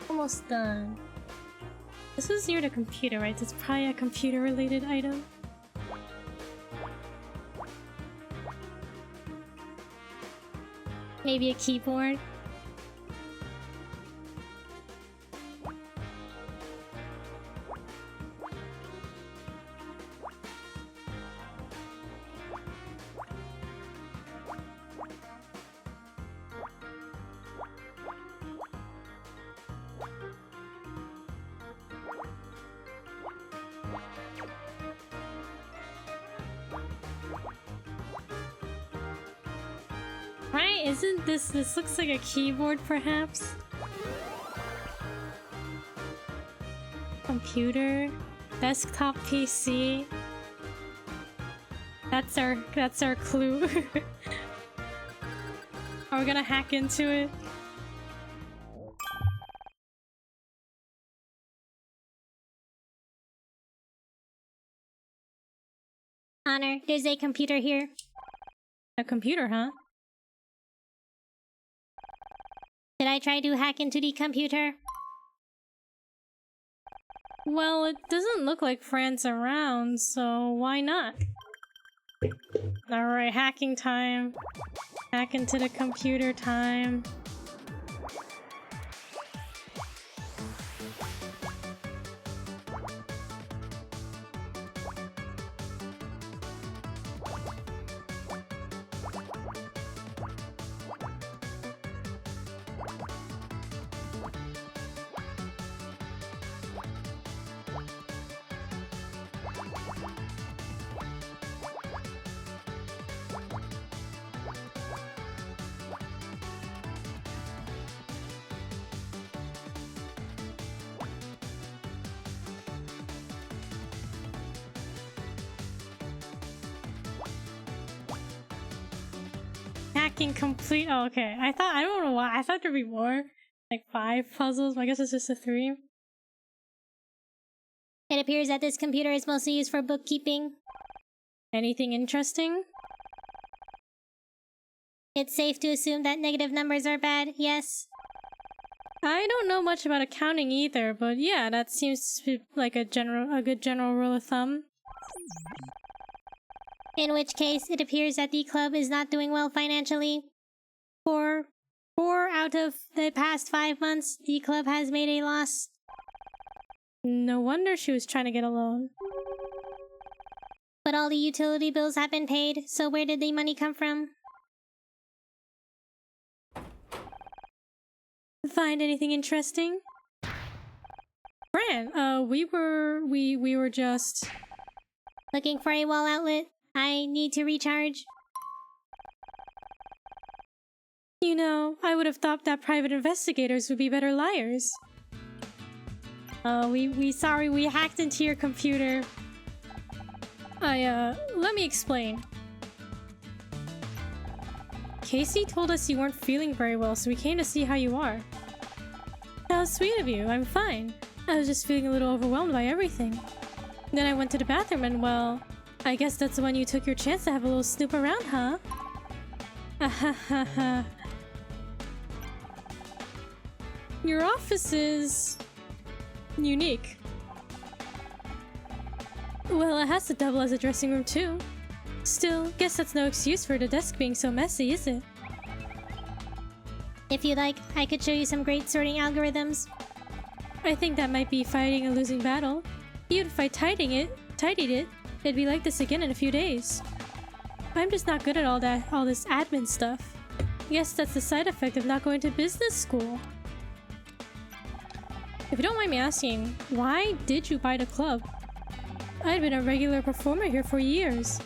Almost done. This is near the computer, right? It's probably a computer-related item. Maybe a keyboard. Right? Isn't this looks like a keyboard perhaps? Computer, desktop PC. That's our clue. Are we gonna hack into it? Honor, there's a computer here. A computer, huh? Did I try to hack into the computer? Well, it doesn't look like Fran's around, so why not? Alright, hacking time. Hack into the computer time. hacking complete. Oh, okay. I don't know why. I thought there'd be more. Like 5 puzzles. I guess it's just a 3. It appears that this computer is mostly used for bookkeeping. Anything interesting? It's safe to assume that negative numbers are bad, yes. I don't know much about accounting either, but yeah, that seems to be like a good general rule of thumb. In which case, it appears that the club is not doing well financially. For 4 out of the past 5 months, the club has made a loss. No wonder she was trying to get a loan. But all the utility bills have been paid, so where did the money come from? Find anything interesting? Fran, we were just Looking for a wall outlet. I need to recharge. You know, I would have thought that private investigators would be better liars. Sorry, we hacked into your computer. Let me explain. Casey told us you weren't feeling very well, so we came to see how you are. How sweet of you, I'm fine. I was just feeling a little overwhelmed by everything. Then I went to the bathroom and, well, I guess that's when you took your chance to have a little snoop around, huh? Ahahaha. Your office is unique. Well, it has to double as a dressing room too. Still, guess that's no excuse for the desk being so messy, is it? If you'd like, I could show you some great sorting algorithms. I think that might be fighting a losing battle. You'd fight tidied it, it'd be like this again in a few days. I'm just not good at all this admin stuff. Guess that's the side effect of not going to business school. If you don't mind me asking, why did you buy the club? I'd been a regular performer here for years.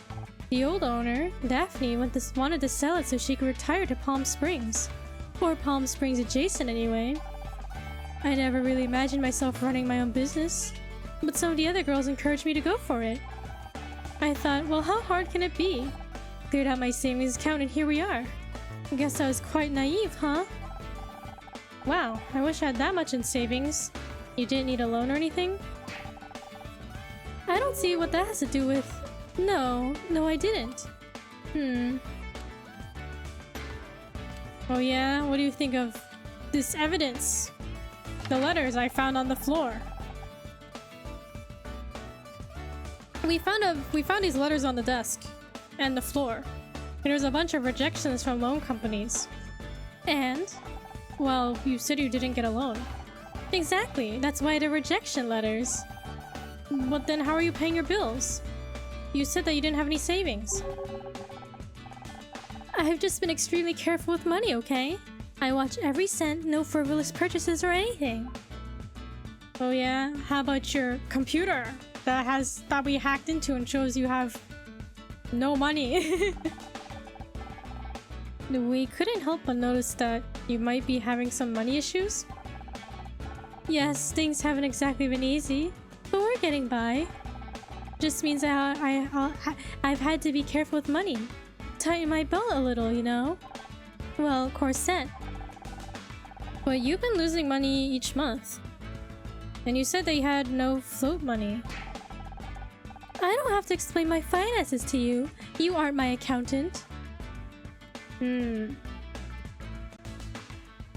The old owner, Daphne, wanted to sell it so she could retire to Palm Springs. Or Palm Springs adjacent anyway. I never really imagined myself running my own business, but some of the other girls encouraged me to go for it. I thought, well, how hard can it be? Cleared out my savings account and here we are. I guess I was quite naive, huh? Wow, I wish I had that much in savings. You didn't need a loan or anything? I don't see what that has to do with... No, I didn't. Oh yeah? What do you think of this evidence? The letters I found on the floor. We found these letters on the desk and the floor. There's a bunch of rejections from loan companies. And, well, you said you didn't get a loan. Exactly, that's why the rejection letters. But then how are you paying your bills? You said that you didn't have any savings. I've just been extremely careful with money, okay? I watch every cent, no frivolous purchases or anything. Oh yeah? How about your computer that we hacked into and shows you have no money? We couldn't help but notice that you might be having some money issues. Yes, things haven't exactly been easy, but we're getting by. Just means that I've had to be careful with money. Tighten my belt a little, you know? Well, corset. But you've been losing money each month. And you said that you had no float money. I don't have to explain my finances to you. You aren't my accountant.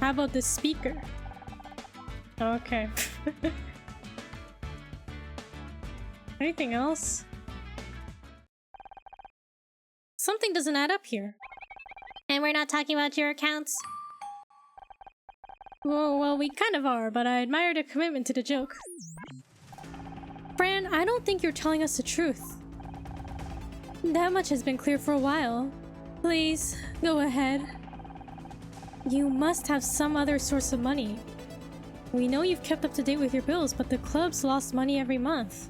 How about the speaker? Okay. Anything else? Something doesn't add up here. And we're not talking about your accounts? Well, we kind of are, but I admire the commitment to the joke. Fran, I don't think you're telling us the truth. That much has been clear for a while. Please, go ahead. You must have some other source of money. We know you've kept up to date with your bills, but the club's lost money every month.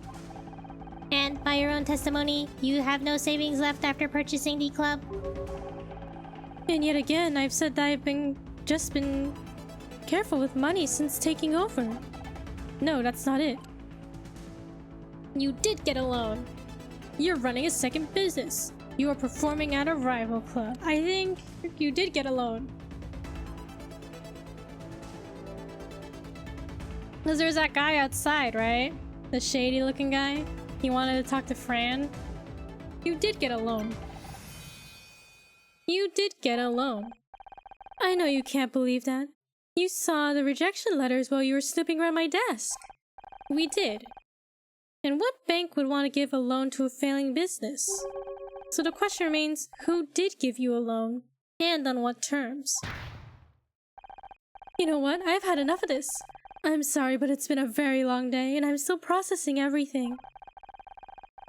And by your own testimony, you have no savings left after purchasing the club? And yet again, I've said that I've just been careful with money since taking over. No, that's not it. You did get a loan. You're running a second business. You are performing at a rival club. I think you did get a loan. Because there's that guy outside, right? The shady looking guy. He wanted to talk to Fran. You did get a loan. You did get a loan. I know you can't believe that. You saw the rejection letters while you were snooping around my desk. We did. And what bank would want to give a loan to a failing business? So the question remains, who did give you a loan? And on what terms? You know what? I've had enough of this. I'm sorry, but it's been a very long day, and I'm still processing everything.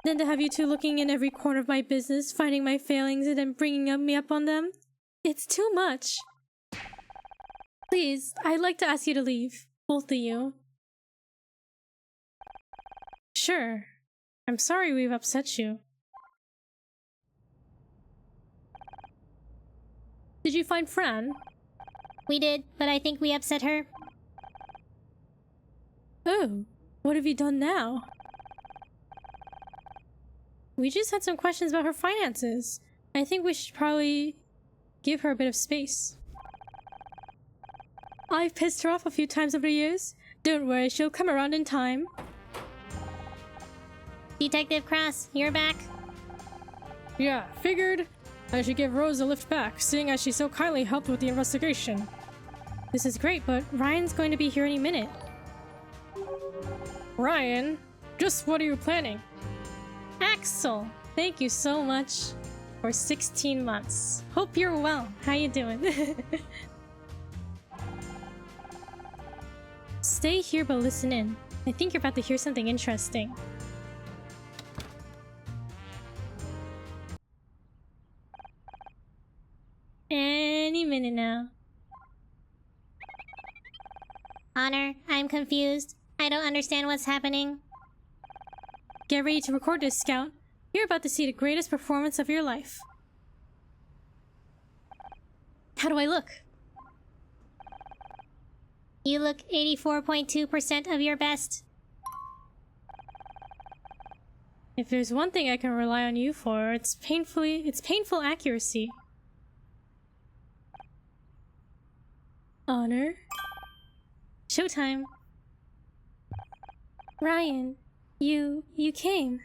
Then to have you two looking in every corner of my business, finding my failings, and then bringing me up on them? It's too much. Please, I'd like to ask you to leave. Both of you. Sure. I'm sorry we've upset you. Did you find Fran? We did, but I think we upset her. Oh, what have you done now? We just had some questions about her finances. I think we should probably give her a bit of space. I've pissed her off a few times over the years. Don't worry, she'll come around in time. Detective Cross, you're back. Yeah, figured I should give Rose a lift back, seeing as she so kindly helped with the investigation. This is great, but Ryan's going to be here any minute. Ryan? Just what are you planning? Axel, thank you so much for 16 months. Hope you're well. How you doing? Stay here but listen in. I think you're about to hear something interesting. Any minute now. Honor, I'm confused. I don't understand what's happening. Get ready to record this, Scout. You're about to see the greatest performance of your life. How do I look? You look 84.2% of your best. If there's one thing I can rely on you for, it's painful accuracy. Honor. Showtime. Ryan, you came.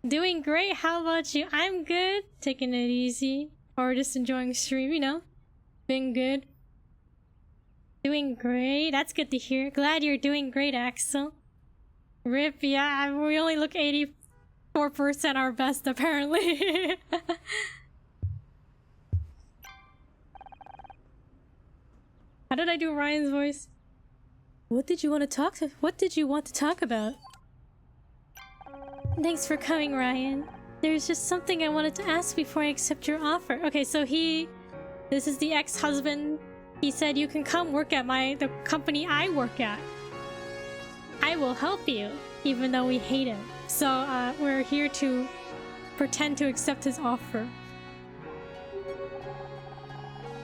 Doing great, how about you? I'm good. Taking it easy. Or just enjoying the stream, you know. Been good. Doing great. That's good to hear. Glad you're doing great, Axel. Rip, yeah, we only look 84% our best, apparently. How did I do Ryan's voice? What did you want to talk about? Thanks for coming, Ryan. There's just something I wanted to ask before I accept your offer. Okay, so this is the ex-husband. He said you can come work at the company I work at. I will help you, even though we hate him. So we're here to pretend to accept his offer.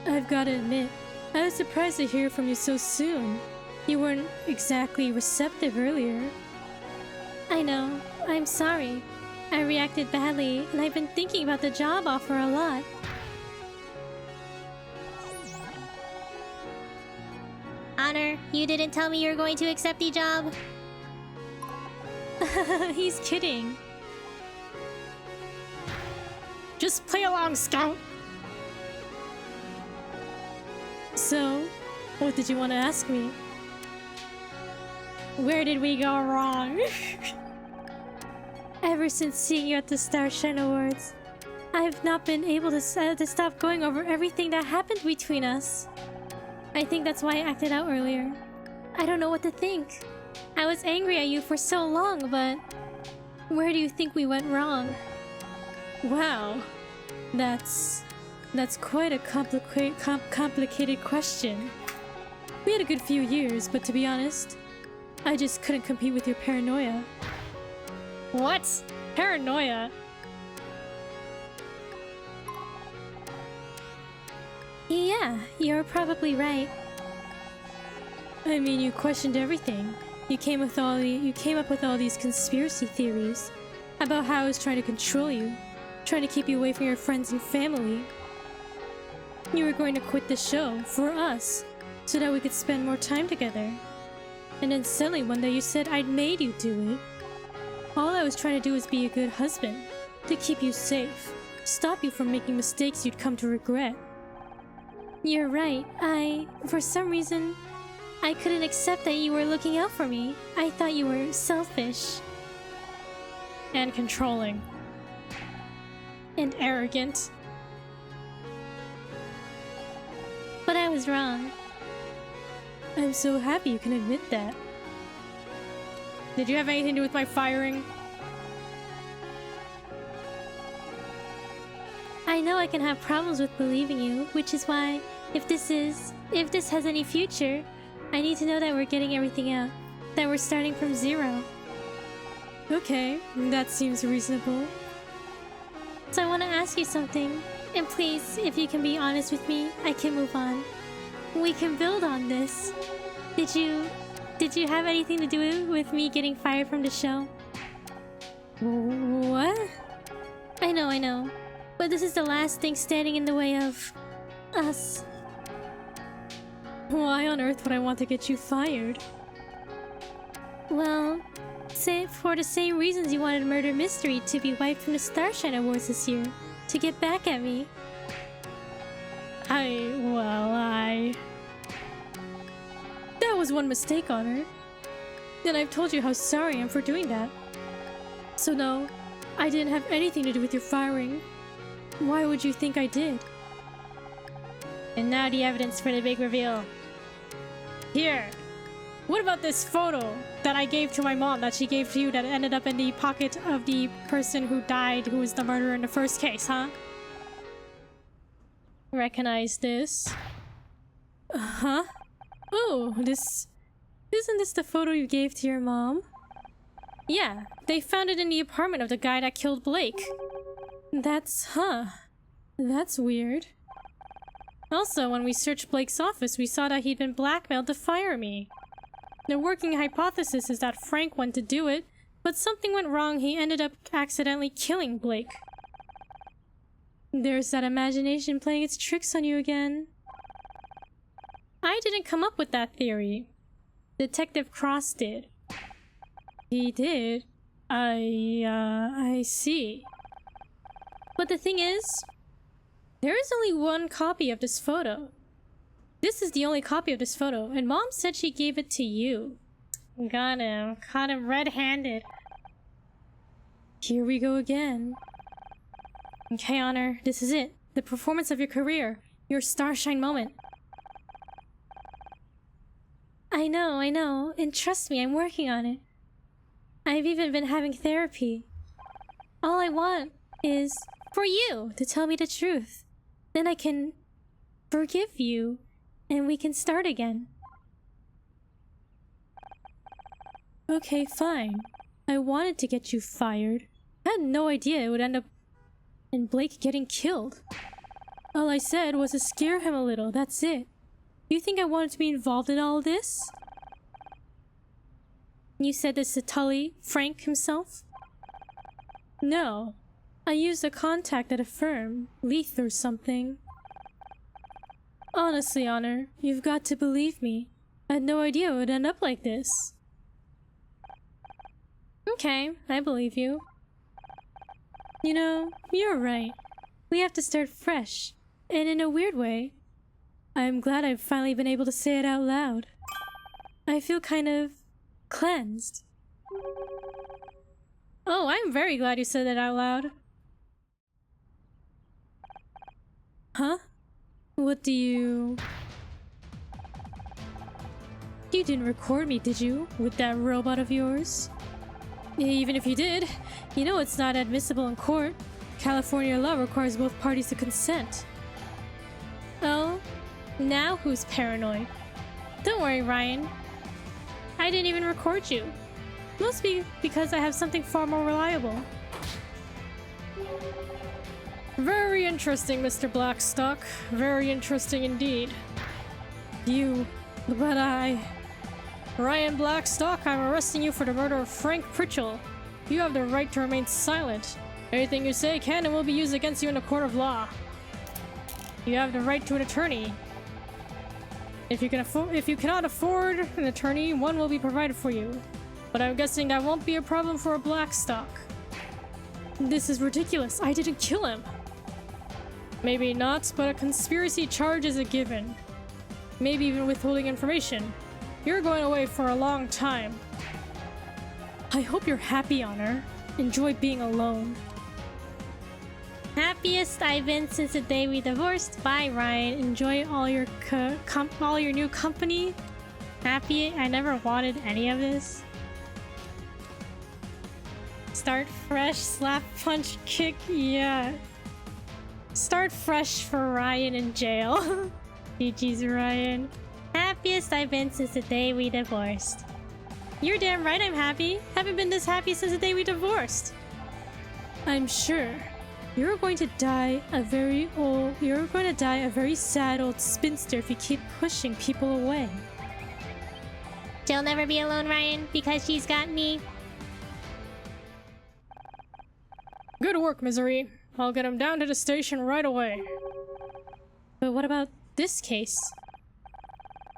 I've got to admit, I was surprised to hear from you so soon. You weren't exactly receptive earlier. I know. I'm sorry. I reacted badly, and I've been thinking about the job offer a lot. Honor, you didn't tell me you were going to accept the job. He's kidding. Just play along, Scout. So, what did you want to ask me? Where did we go wrong? Ever since seeing you at the Starshine Awards, I've not been able to stop going over everything that happened between us. I think that's why I acted out earlier. I don't know what to think. I was angry at you for so long, but where do you think we went wrong? Wow, that's quite a complicated question. We had a good few years, but to be honest, I just couldn't compete with your paranoia. What? Paranoia? Yeah, you're probably right. I mean, you questioned everything. You came up with all these conspiracy theories. About how I was trying to control you, trying to keep you away from your friends and family. You were going to quit the show for us, so that we could spend more time together. And then suddenly one day you said I'd made you do it. All I was trying to do was be a good husband, to keep you safe, stop you from making mistakes you'd come to regret. You're right, for some reason, I couldn't accept that you were looking out for me. I thought you were selfish. And controlling. And arrogant. But I was wrong. I'm so happy you can admit that. Did you have anything to do with my firing? I know I can have problems with believing you, which is why, if this has any future, I need to know that we're getting everything out. That we're starting from zero. Okay, that seems reasonable. So I want to ask you something. And please, if you can be honest with me, I can move on. We can build on this. Did you have anything to do with me getting fired from the show? What? I know. But this is the last thing standing in the way of us. Why on earth would I want to get you fired? Well, say for the same reasons you wanted Murder Mystery to be wiped from the Starshine Awards this year. To get back at me. That was one mistake, Honor. And I've told you how sorry I am for doing that. So no, I didn't have anything to do with your firing. Why would you think I did? And now the evidence for the big reveal. Here! What about this photo that I gave to my mom that she gave to you that ended up in the pocket of the person who died, who was the murderer in the first case, huh? Recognize this? Huh? Oh, isn't this the photo you gave to your mom? Yeah, they found it in the apartment of the guy that killed Blake. That's weird. Also, when we searched Blake's office, we saw that he'd been blackmailed to fire me. The working hypothesis is that Frank went to do it, but something went wrong. He ended up accidentally killing Blake. There's that imagination playing its tricks on you again. I didn't come up with that theory. Detective Cross did. He did? I see. But the thing is, there is only one copy of this photo. This is the only copy of this photo, and Mom said she gave it to you. Got him. Caught him red-handed. Here we go again. Okay, Honor, this is it. The performance of your career. Your starshine moment. I know, and trust me, I'm working on it. I've even been having therapy. All I want is for you to tell me the truth. Then I can forgive you, and we can start again. Okay, fine. I wanted to get you fired. I had no idea it would end up in Blake getting killed. All I said was to scare him a little, that's it. You think I wanted to be involved in all this? You said this to Tully, Frank himself? No. I used a contact at a firm, Leith or something. Honestly, Honor, you've got to believe me. I had no idea it would end up like this. Okay, I believe you. You know, you're right. We have to start fresh, and in a weird way. I'm glad I've finally been able to say it out loud. I feel kind of cleansed. Oh, I'm very glad you said that out loud. Huh? What do you... You didn't record me, did you? With that robot of yours? Even if you did, you know it's not admissible in court. California law requires both parties to consent. Oh? Now who's paranoid? Don't worry, Ryan. I didn't even record you. Must be because I have something far more reliable. Very interesting, Mr. Blackstock. Very interesting indeed. But Ryan Blackstock, I'm arresting you for the murder of Frank Pritchell. You have the right to remain silent. Anything you say can and will be used against you in a court of law. You have the right to an attorney. If you cannot afford an attorney, one will be provided for you. But I'm guessing that won't be a problem for a Blackstock. This is ridiculous. I didn't kill him. Maybe not, but a conspiracy charge is a given. Maybe even withholding information. You're going away for a long time. I hope you're happy, Honor. Enjoy being alone. Happiest I've been since the day we divorced. Bye, Ryan. Enjoy all your new company. Happy. I never wanted any of this. Start fresh. Slap, punch, kick. Yeah. Start fresh for Ryan in jail. GG's, Ryan. Happiest I've been since the day we divorced. You're damn right I'm happy. Haven't been this happy since the day we divorced. I'm sure. You're going to die a very sad old spinster if you keep pushing people away. She'll never be alone, Ryan, because she's got me. Good work, Misery. I'll get him down to the station right away. But what about this case?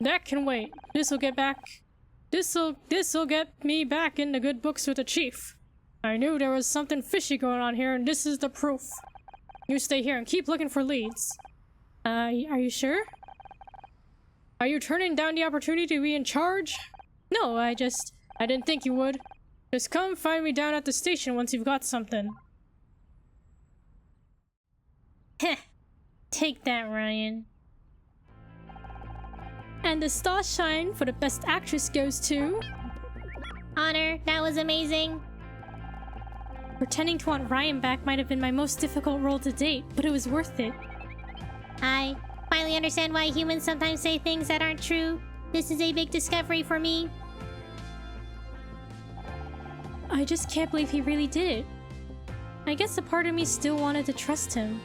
That can wait. This'll get me back in the good books with the chief. I knew there was something fishy going on here, and this is the proof. You stay here and keep looking for leads. Are you sure? Are you turning down the opportunity to be in charge? No, I didn't think you would. Just come find me down at the station once you've got something. Heh. Take that, Ryan. And the star shine for the best actress goes to... Honor, that was amazing. Pretending to want Ryan back might have been my most difficult role to date, but it was worth it. I finally understand why humans sometimes say things that aren't true. This is a big discovery for me. I just can't believe he really did it. I guess a part of me still wanted to trust him.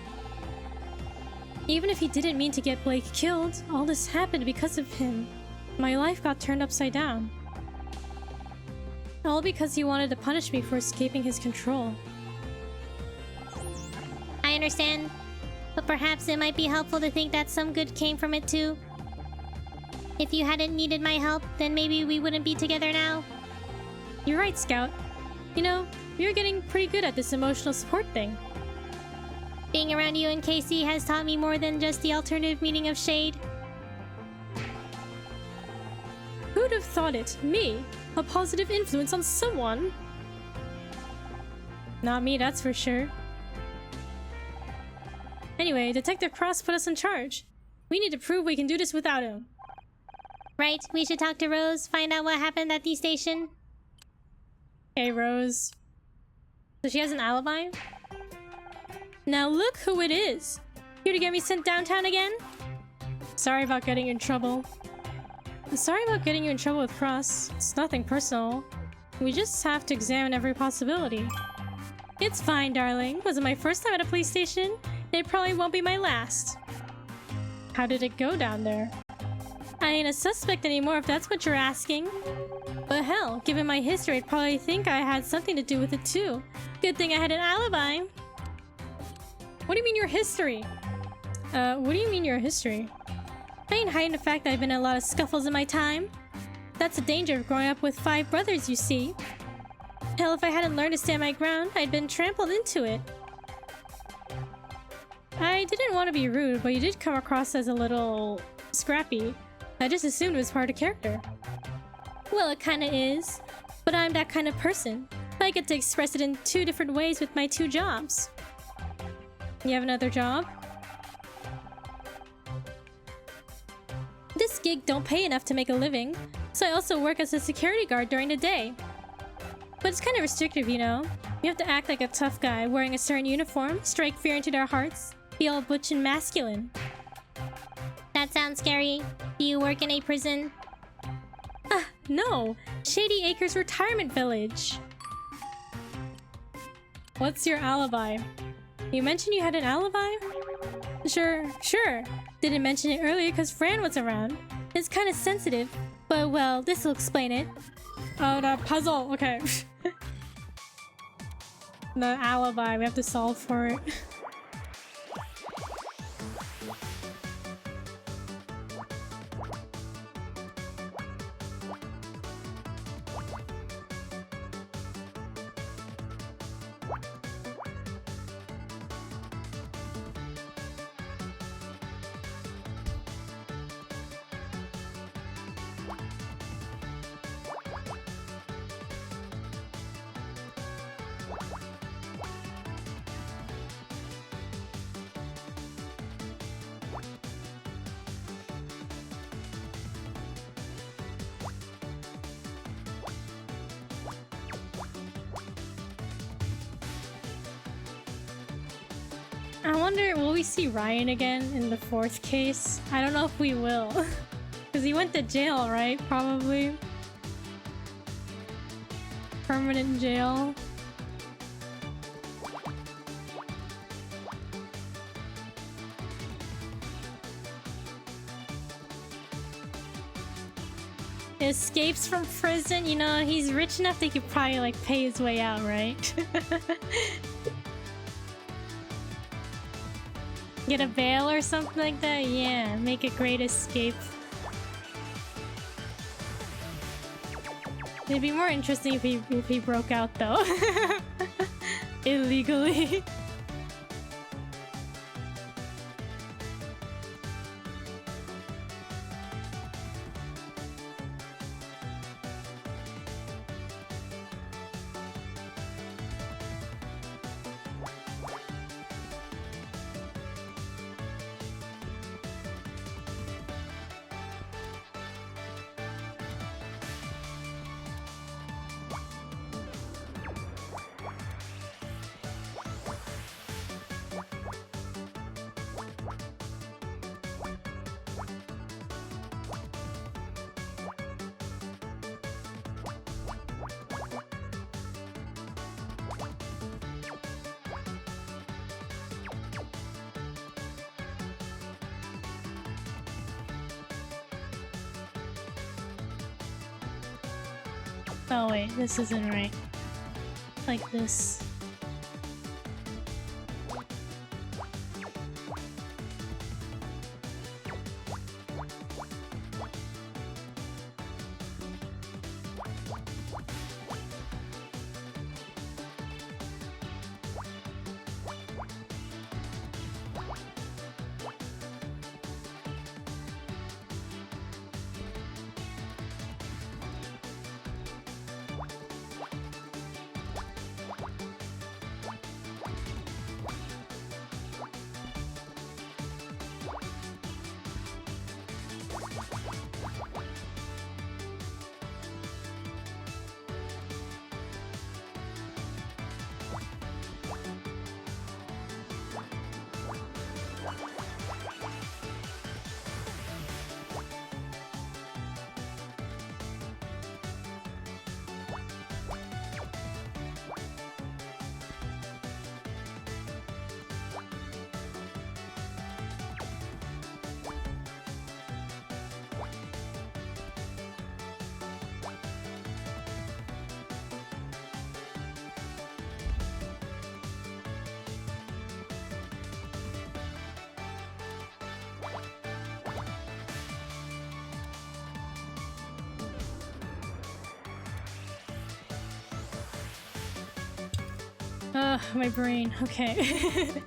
Even if he didn't mean to get Blake killed, all this happened because of him. My life got turned upside down. All because he wanted to punish me for escaping his control. I understand, but perhaps it might be helpful to think that some good came from it too. If you hadn't needed my help, then maybe we wouldn't be together now. You're right, Scout. You know, you're getting pretty good at this emotional support thing. Being around you and Casey has taught me more than just the alternative meaning of shade. Who'd have thought it? Me? A positive influence on someone? Not me, that's for sure. Anyway, Detective Cross put us in charge. We need to prove we can do this without him. Right, we should talk to Rose, find out what happened at the station. Hey, Rose. So she has an alibi? Now look who it is! Here to get me sent downtown again? Sorry about getting you in trouble. Sorry about getting you in trouble with Cross. It's nothing personal. We just have to examine every possibility. It's fine, darling. Was it my first time at a police station? It probably won't be my last. How did it go down there? I ain't a suspect anymore if that's what you're asking. But hell, given my history, I'd probably think I had something to do with it too. Good thing I had an alibi. What do you mean your history? What do you mean your history? I ain't hiding the fact that I've been in a lot of scuffles in my time. That's the danger of growing up with 5 brothers, you see. Hell, if I hadn't learned to stand my ground, I'd been trampled into it. I didn't want to be rude, but you did come across as a little... scrappy. I just assumed it was part of character. Well, it kinda is. But I'm that kind of person. I get to express it in 2 different ways with my 2 jobs. You have another job? This gig don't pay enough to make a living, so I also work as a security guard during the day. But it's kind of restrictive, you know? You have to act like a tough guy wearing a certain uniform, strike fear into their hearts, be all butch and masculine. That sounds scary. Do you work in a prison? Ah, no! Shady Acres Retirement Village! What's your alibi? You mentioned you had an alibi? Sure. Didn't mention it earlier because Fran was around. It's kind of sensitive, but well, this'll explain it. Oh, the puzzle, okay. The alibi, we have to solve for it. I wonder, will we see Ryan again in the 4th case? I don't know if we will. Because he went to jail, right? Probably. Permanent jail. Escapes from prison, you know, he's rich enough that he could probably like pay his way out, right? Get a bail or something like that? Yeah, make a great escape. It'd be more interesting if he broke out though. Illegally. Oh wait, this isn't right. Like this. Ugh, my brain. Okay.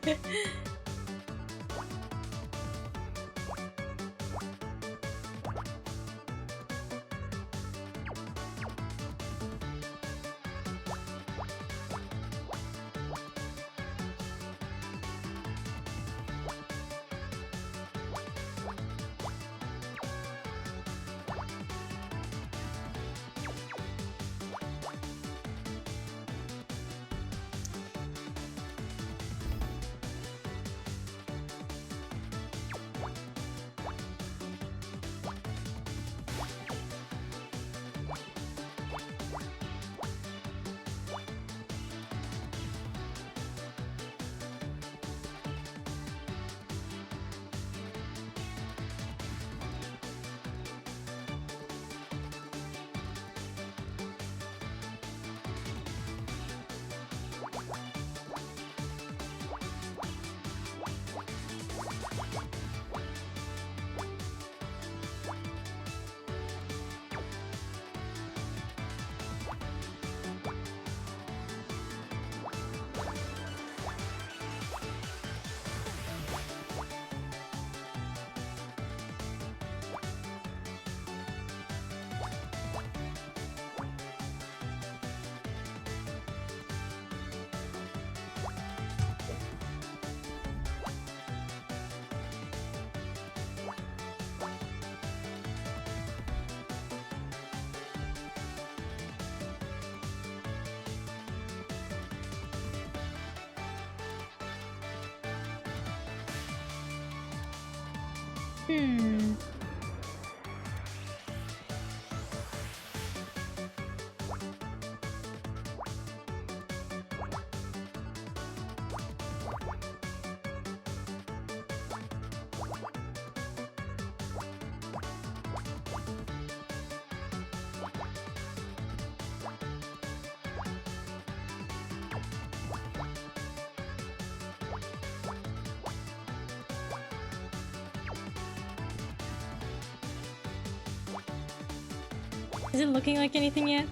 Is it looking like anything yet?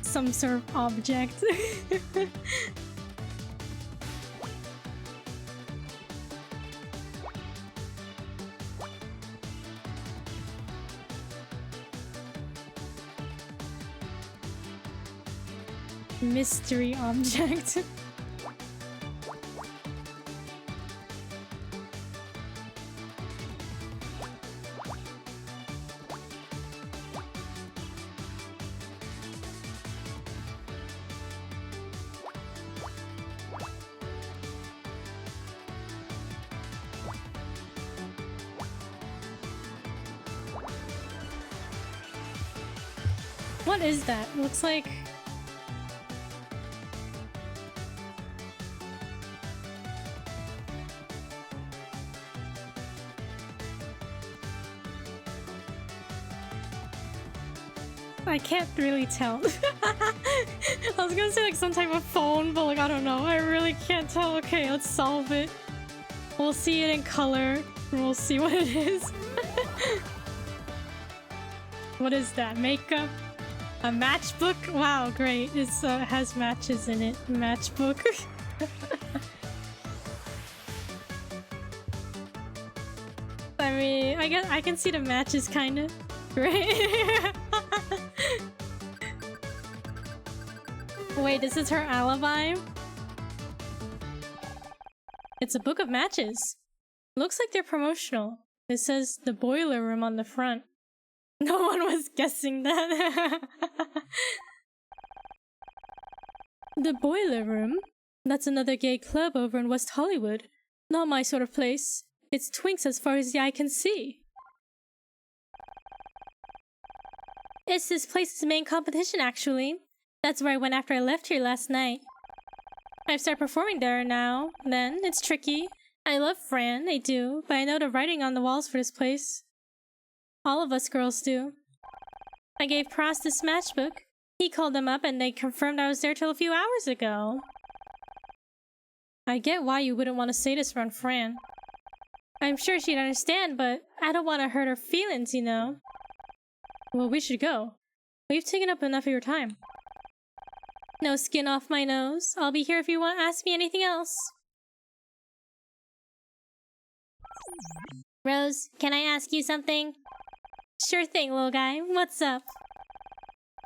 Some sort of object. Mystery object. What is that? It looks like... I can't really tell. I was gonna say like some type of phone, but like I don't know. I really can't tell. Okay, let's solve it. We'll see it in color, and we'll see what it is. What is that? Makeup? A matchbook? Wow, great. It has matches in it. Matchbook. I mean, I guess I can see the matches kinda. Great. Wait, this is her alibi? It's a book of matches. Looks like they're promotional. It says the boiler room on the front. No one was guessing that. The boiler room? That's another gay club over in West Hollywood. Not my sort of place. It's twinks as far as the eye can see. It's this place's main competition, actually. That's where I went after I left here last night. I've started performing there now. Then, it's tricky. I love Fran, I do, but I know the writing on the walls for this place. All of us girls do. I gave Pross this matchbook. He called them up and they confirmed I was there till a few hours ago. I get why you wouldn't want to say this around Fran. I'm sure she'd understand, but I don't want to hurt her feelings, you know. Well, we should go. We've taken up enough of your time. No skin off my nose. I'll be here if you want to ask me anything else. Rose, can I ask you something? Sure thing, little guy. What's up?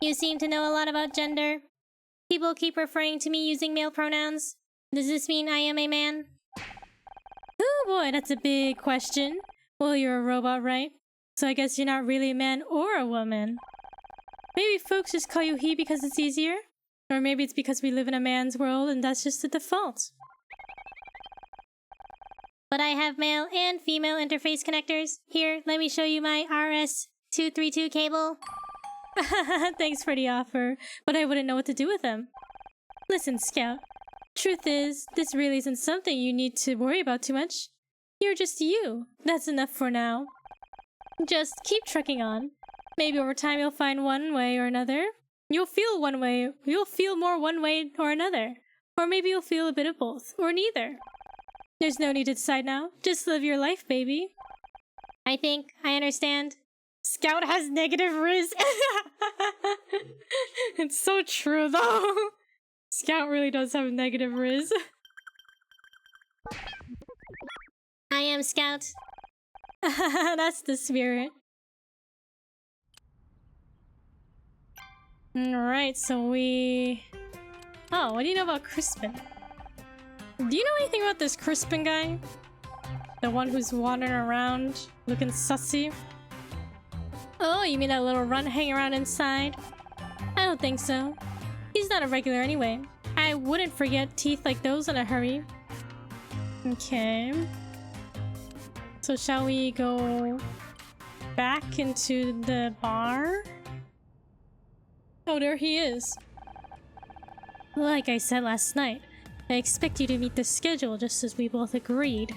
You seem to know a lot about gender. People keep referring to me using male pronouns. Does this mean I am a man? Oh boy, that's a big question. Well, you're a robot, right? So I guess you're not really a man or a woman. Maybe folks just call you he because it's easier? Or maybe it's because we live in a man's world and that's just the default. But I have male and female interface connectors. Here, let me show you my RS-232 cable. Thanks for the offer, but I wouldn't know what to do with them. Listen, Scout. Truth is, this really isn't something you need to worry about too much. You're just you. That's enough for now. Just keep trucking on. Maybe over time you'll find one way or another. You'll feel one way, you'll feel more one way or another. Or maybe you'll feel a bit of both, or neither. There's no need to decide now. Just live your life, baby. I think I understand. Scout has negative riz. It's so true, though. Scout really does have negative riz. I am Scout. That's the spirit. Alright, so we... Oh, what do you know about Crispin? Do you know anything about this Crispin guy? The one who's wandering around, looking sussy? Oh, you mean that little runt hanging around inside? I don't think so. He's not a regular anyway. I wouldn't forget teeth like those in a hurry. Okay. So shall we go back into the bar? Oh, there he is. Like I said last night, I expect you to meet the schedule just as we both agreed.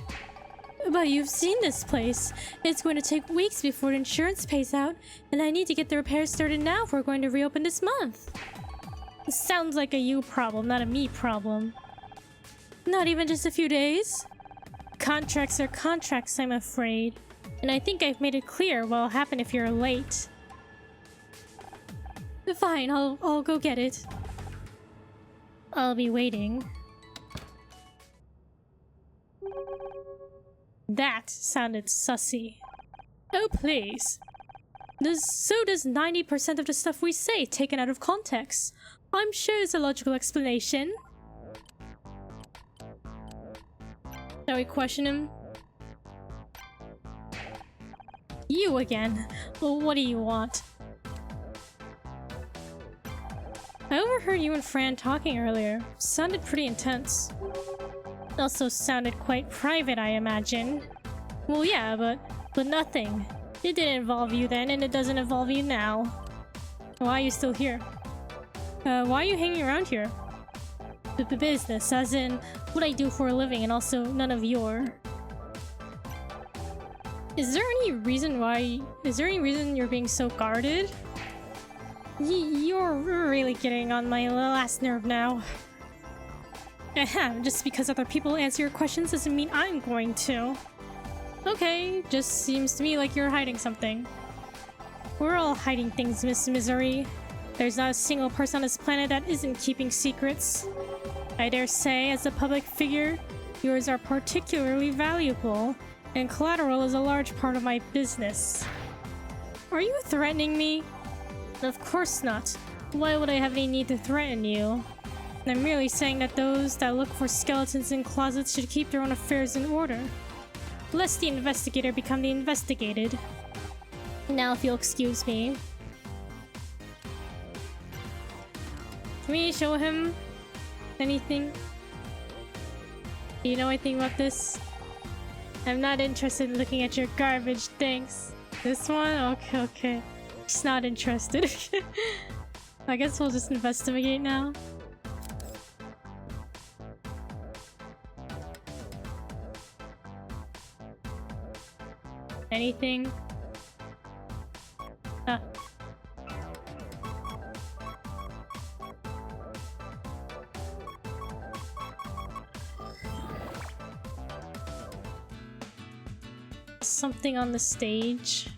But you've seen this place. It's going to take weeks before the insurance pays out, and I need to get the repairs started now if we're going to reopen this month. It sounds like a you problem, not a me problem. Not even just a few days? Contracts are contracts, I'm afraid. And I think I've made it clear what'll happen if you're late. Fine, I'll go get it. I'll be waiting. That sounded sussy. Oh, please. So does 90% of the stuff we say, taken out of context. I'm sure it's a logical explanation. Shall we question him? You again. Well, what do you want? I overheard you and Fran talking earlier. Sounded pretty intense. Also sounded quite private, I imagine. Well, yeah, but nothing. It didn't involve you then, and it doesn't involve you now. Why are you still here? Why are you hanging around here? The business, as in what I do for a living, and also none of your. Is there any reason you're being so guarded? You're really getting on my last nerve now. Just because other people answer your questions doesn't mean I'm going to. Okay, just seems to me like you're hiding something. We're all hiding things, Miss Misery. There's not a single person on this planet that isn't keeping secrets. I dare say, as a public figure, yours are particularly valuable, and collateral is a large part of my business. Are you threatening me? Of course not. Why would I have any need to threaten you? I'm merely saying that those that look for skeletons in closets should keep their own affairs in order. Lest the investigator become the investigated. Now if you'll excuse me. Can we show him anything? Do you know anything about this? I'm not interested in looking at your garbage, thanks. This one? Okay. He's not interested. I guess we'll just investigate now. Anything? Ah. Something on the stage.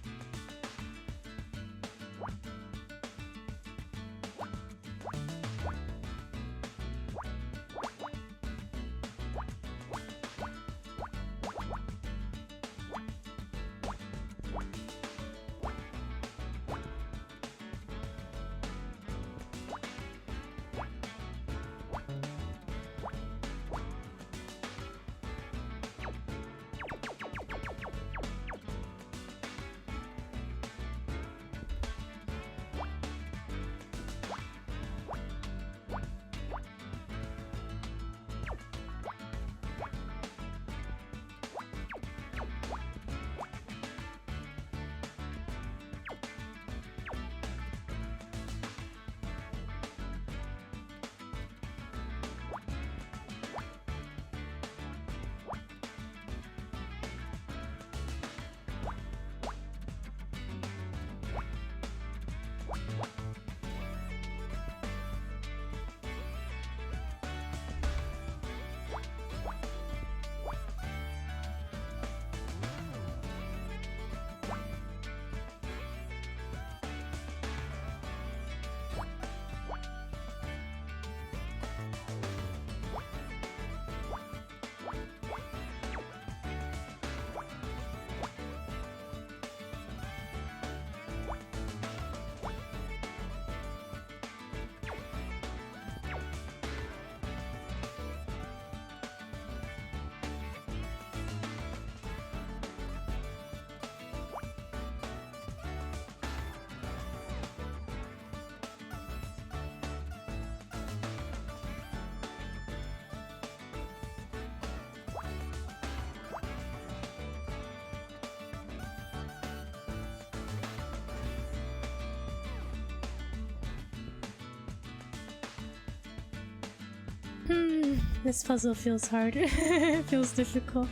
This puzzle feels hard. It feels difficult.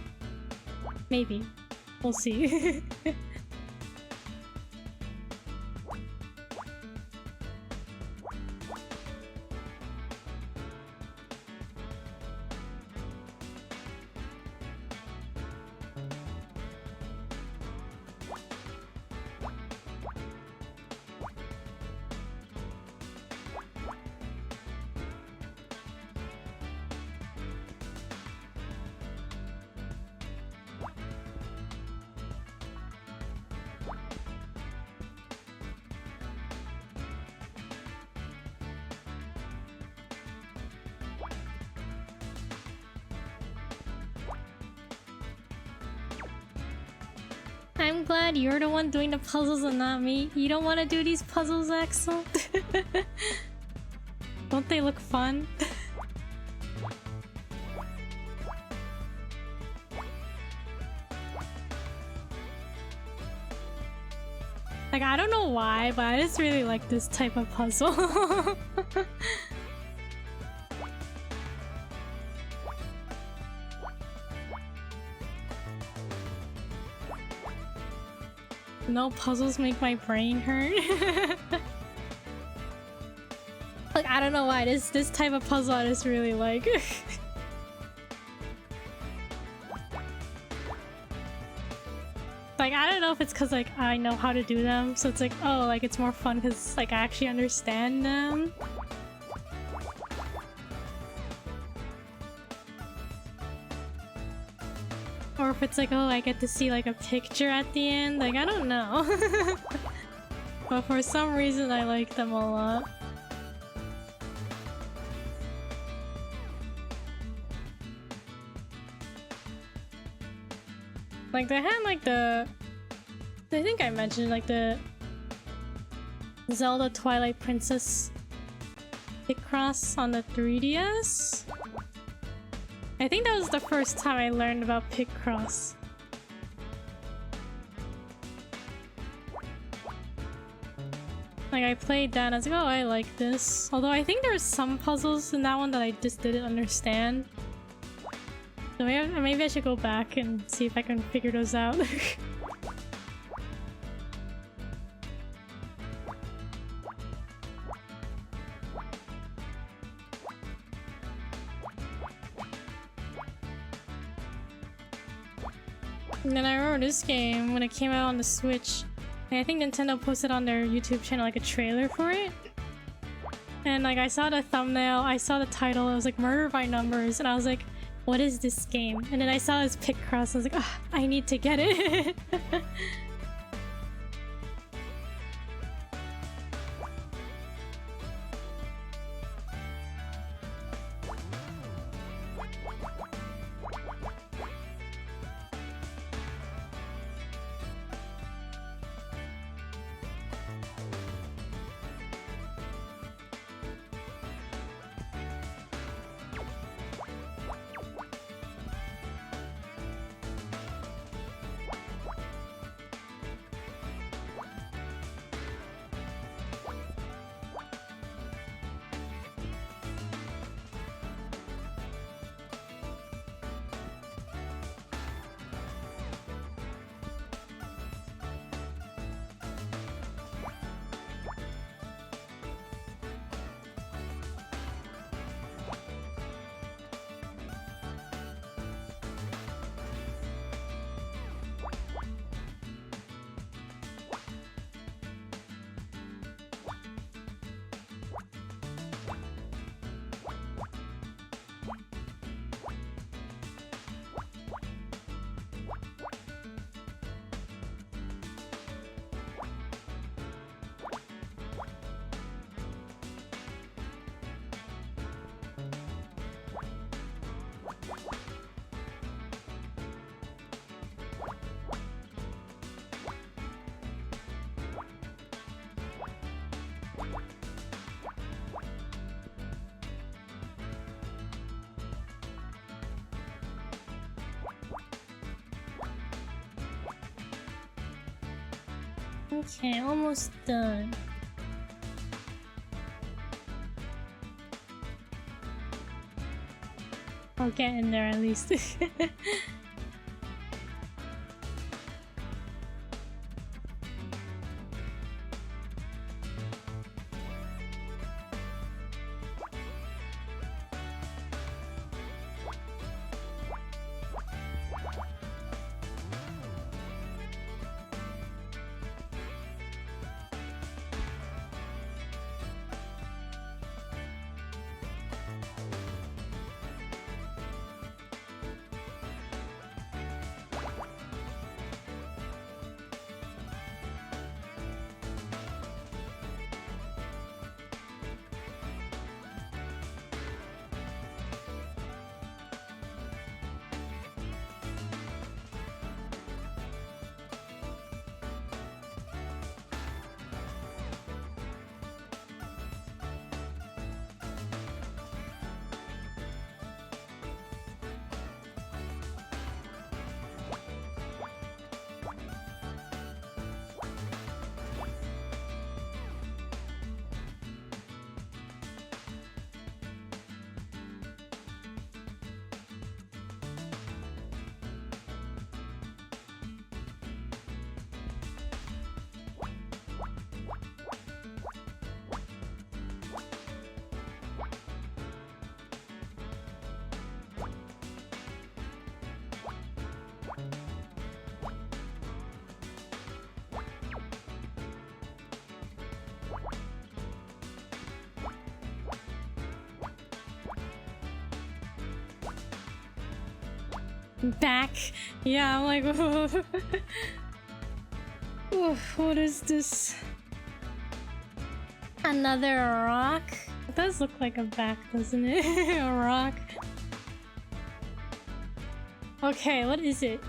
Maybe. We'll see. I'm glad you're the one doing the puzzles and not me. You don't want to do these puzzles, Axel? Don't they look fun? Like, I don't know why, but I just really like this type of puzzle. No puzzles make my brain hurt. Like, I don't know why, this type of puzzle I just really like. Like, I don't know if it's because, like, I know how to do them, so it's like, oh, like, it's more fun because, like, I actually understand them. Or if it's like, oh, I get to see like a picture at the end. Like, I don't know. But for some reason, I like them a lot. Like, they had like the... I think I mentioned like the Zelda Twilight Princess Picross on the 3DS. I think that was the first time I learned about Picross. Like, I played that and I was like, oh, I like this. Although I think there were some puzzles in that one that I just didn't understand. So maybe I should go back and see if I can figure those out. And then I remember this game when it came out on the Switch. And I think Nintendo posted on their YouTube channel like a trailer for it. And like, I saw the thumbnail, I saw the title, it was like Murder by Numbers, and I was like, what is this game? And then I saw this Picross, I was like, oh, I need to get it. Okay, almost done. I'll get in there at least. Back. Yeah, I'm like, oof, what is this? Another rock? It does look like a back, doesn't it? A rock. Okay, what is it?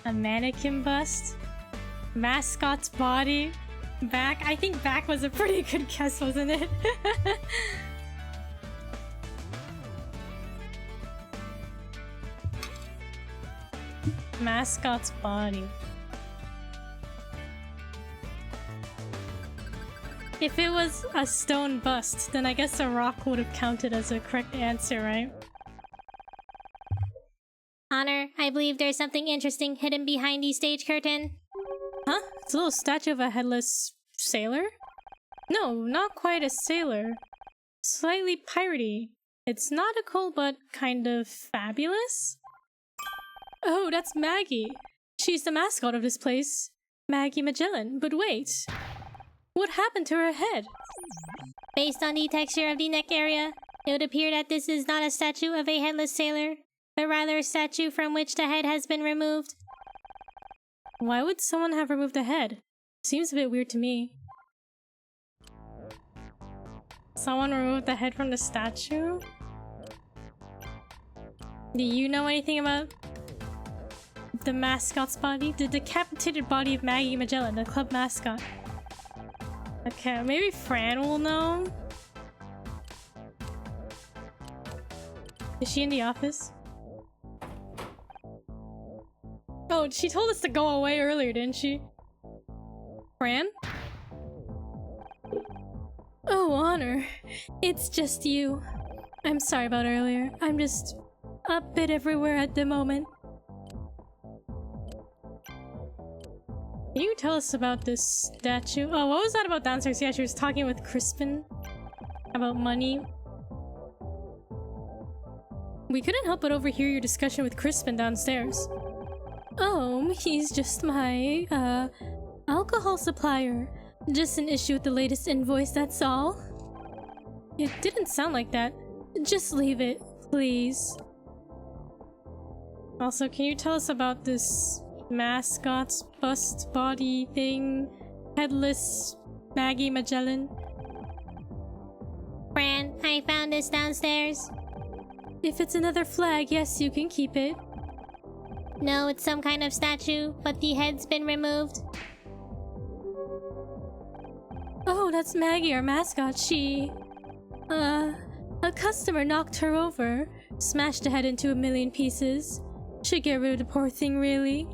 A mannequin bust? Mascot's body? Back? I think back was a pretty good guess, wasn't it? Mascot's body. If it was a stone bust, then I guess a rock would have counted as a correct answer, right? Honor, I believe there's something interesting hidden behind the stage curtain. Huh? It's a little statue of a headless sailor? No, not quite a sailor. Slightly piratey. It's nautical, but kind of fabulous? Oh, that's Maggie. She's the mascot of this place. Maggie Magellan. But wait. What happened to her head? Based on the texture of the neck area, it would appear that this is not a statue of a headless sailor, but rather a statue from which the head has been removed. Why would someone have removed the head? Seems a bit weird to me. Someone removed the head from the statue? Do you know anything about the mascot's body? The decapitated body of Maggie Magellan, the club mascot. Okay, maybe Fran will know? Is she in the office? Oh, she told us to go away earlier, didn't she? Fran? Oh, Honor. It's just you. I'm sorry about earlier. I'm just a bit everywhere at the moment. Can you tell us about this statue? Oh, what was that about downstairs? Yeah, she was talking with Crispin about money. We couldn't help but overhear your discussion with Crispin downstairs. Oh, he's just my, alcohol supplier. Just an issue with the latest invoice, that's all. It didn't sound like that. Just leave it, please. Also, can you tell us about this mascot's bust body thing? Headless Maggie Magellan? Fran, I found this downstairs. If it's another flag, yes, you can keep it. No, it's some kind of statue, but the head's been removed. Oh, that's Maggie, our mascot. She... a customer knocked her over, smashed the head into a million pieces. Should get rid of the poor thing, really.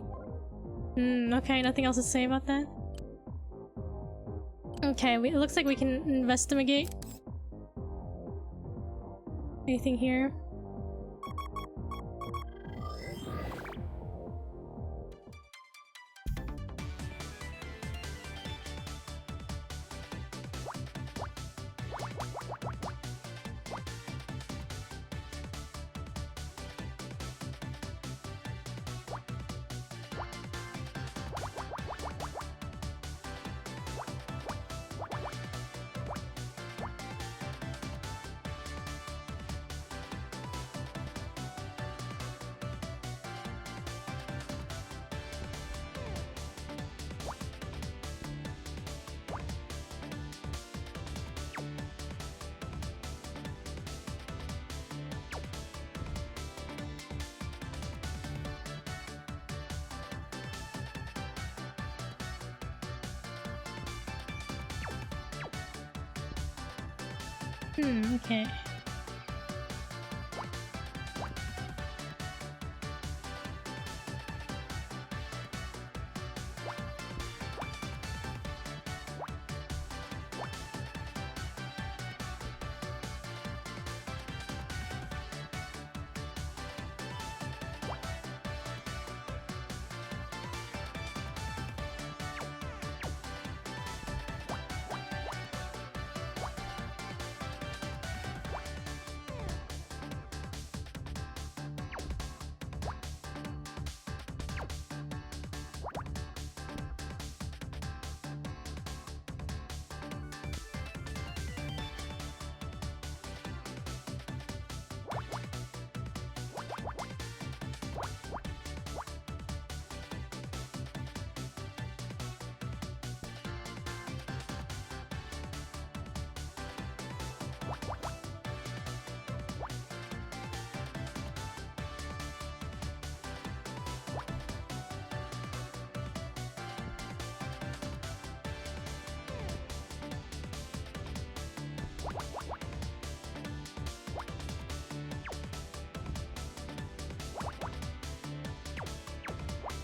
Okay, nothing else to say about that? Okay, it looks like we can investigate. Anything here? Okay.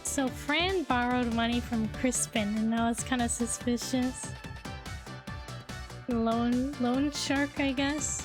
So Fran borrowed money from Crispin, and now it's kind of suspicious. Loan shark, I guess.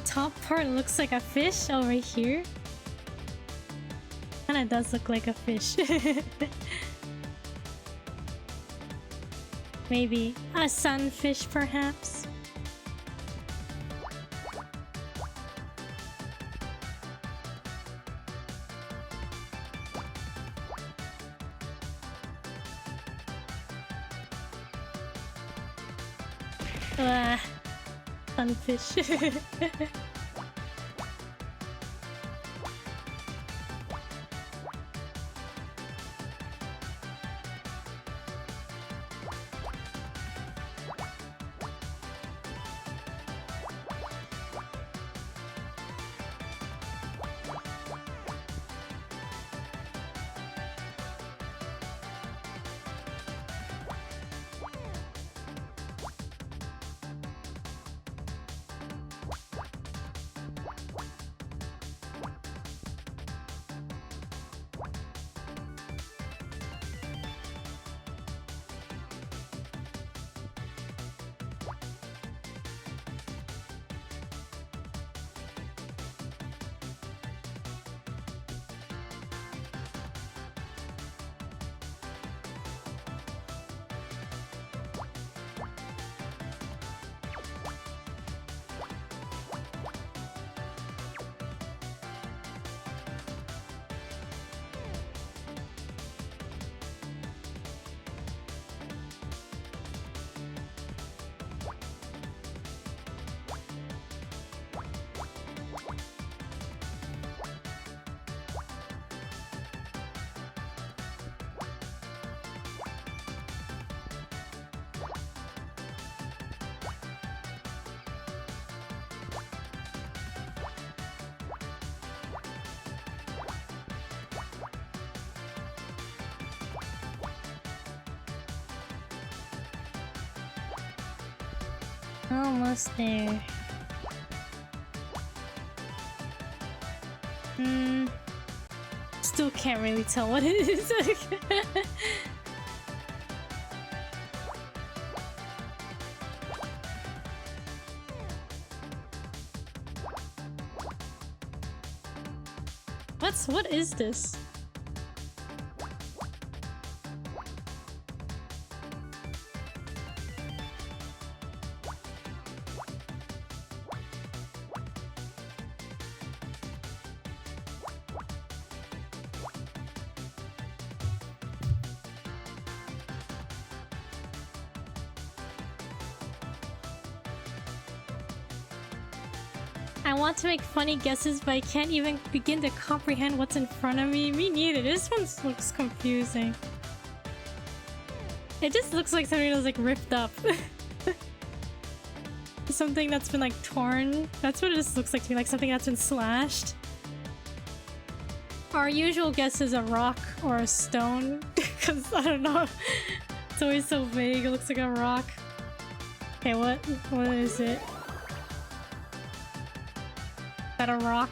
top part looks like a fish over here. Kinda does look like a fish. Maybe a sunfish, perhaps? Sunfish. Almost there. Still can't really tell what it is. What is this? I want to make funny guesses, but I can't even begin to comprehend what's in front of me. Me neither. This one looks confusing. It just looks like something that's like ripped up. Something that's been like torn. That's what it just looks like to me, like something that's been slashed. Our usual guess is a rock or a stone, because I don't know. It's always so vague. It looks like a rock. Okay, what is it? Is that a rock?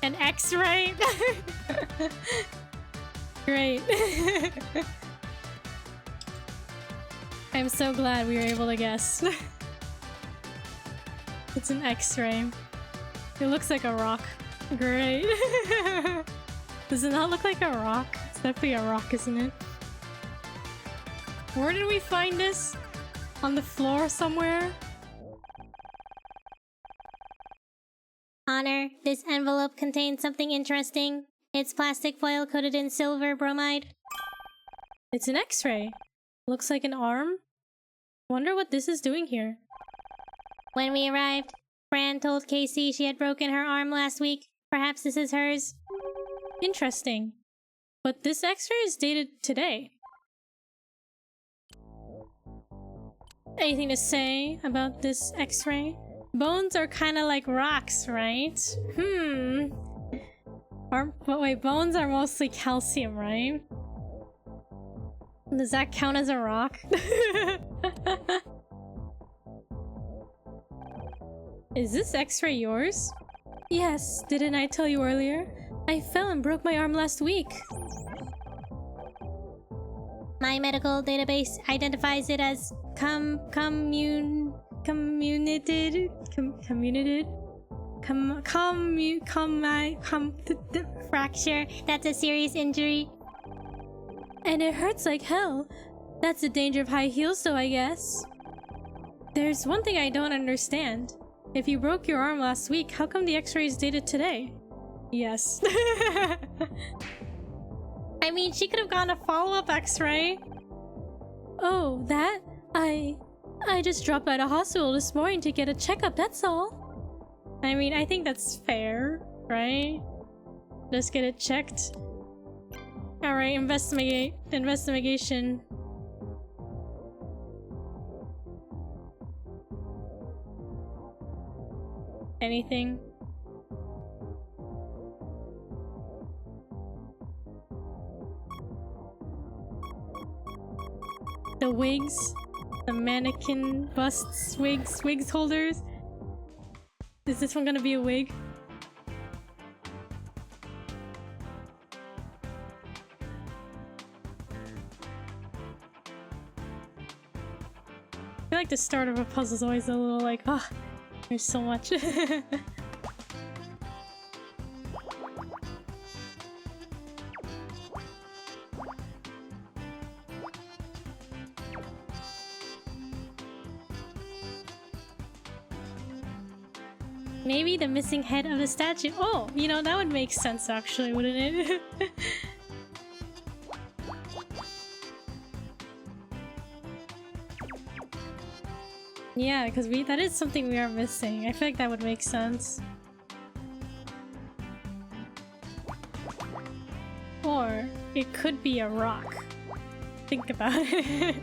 An X-ray? Great. I'm so glad we were able to guess. It's an X-ray. It looks like a rock. Great. Does it not look like a rock? It's definitely a rock, isn't it? Where did we find this? On the floor somewhere? Honor, this envelope contains something interesting. It's plastic foil coated in silver bromide. It's an X-ray. Looks like an arm. Wonder what this is doing here. When we arrived, Fran told Casey she had broken her arm last week. Perhaps this is hers. Interesting. But this X-ray is dated today. Anything to say about this X-ray? Bones are kind of like rocks, right? But wait, bones are mostly calcium, right? Does that count as a rock? Is this X-ray yours? Yes, didn't I tell you earlier? I fell and broke my arm last week. My medical database identifies it as communicated. Fracture. That's a serious injury. And it hurts like hell. That's the danger of high heels though, I guess. There's one thing I don't understand. If you broke your arm last week, how come the x-rays dated today? Yes. I mean, she could have gotten a follow-up x-ray. Oh, that? I just dropped by the hospital this morning to get a checkup, that's all. I mean, I think that's fair, right? Just get it checked. Alright, investigation. Anything? The wigs? The mannequin busts, wigs holders? Is this one gonna be a wig? I feel like the start of a puzzle is always a little like, ah, oh, there's so much. Maybe the missing head of the statue. Oh, you know, that would make sense actually, wouldn't it? Yeah, because that is something we are missing. I feel like that would make sense. Or it could be a rock. Think about it.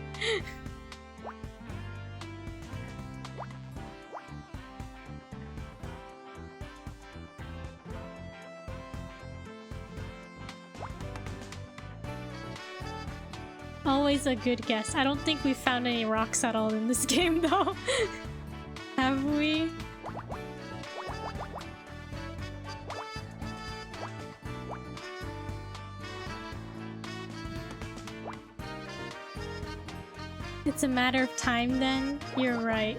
Always a good guess. I don't think we found any rocks at all in this game though. Have we? It's a matter of time then? You're right.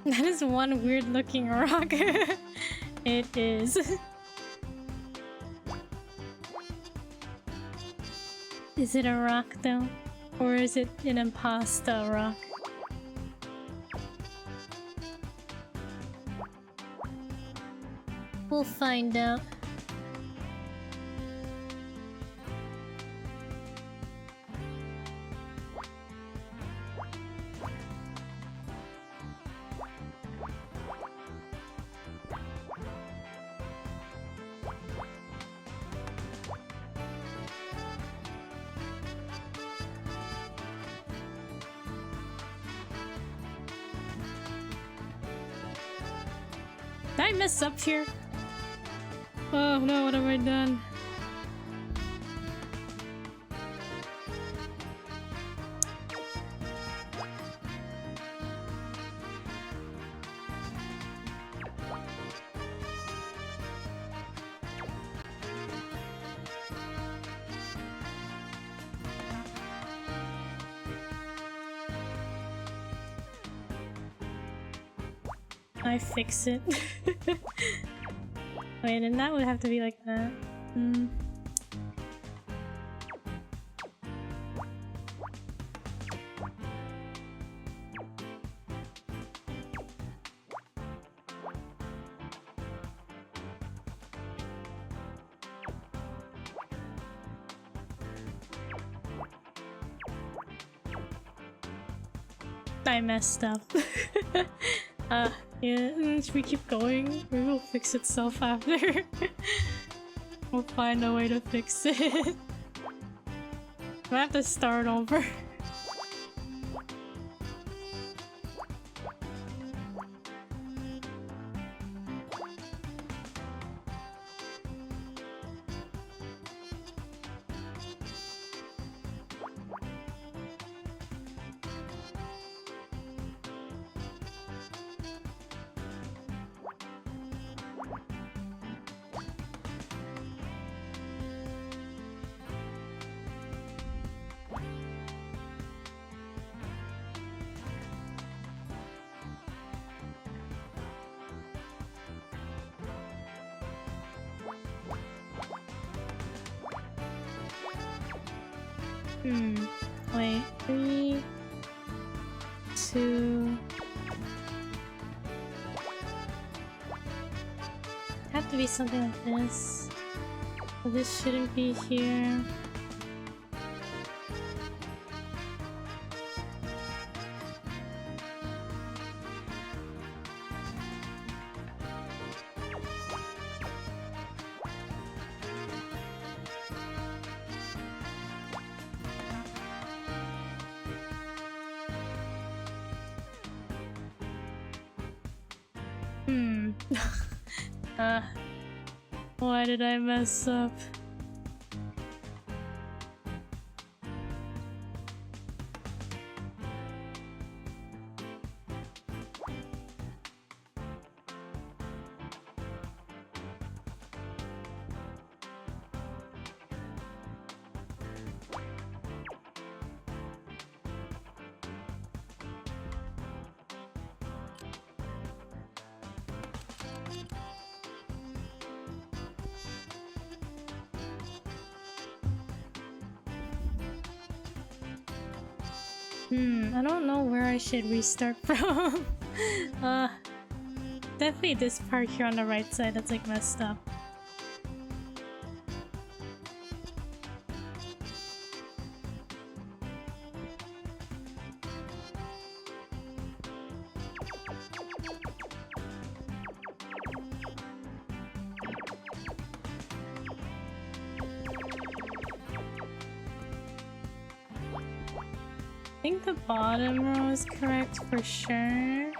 That is one weird looking rock. It is. Is it a rock though? Or is it an impasta rock? We'll find out. Did I mess up here? Oh no, what have I done? I fix it. Wait, and that would have to be like that. I messed up. Yeah, should we keep going? Maybe it'll fix itself after. We'll find a way to fix it. I have to start over. Wait, 3, 2. Have to be something like this. Well, this shouldn't be here. Why did I mess up? I don't know where I should restart from. Definitely this part here on the right side that's like messed up. I think the bottom row is correct for sure.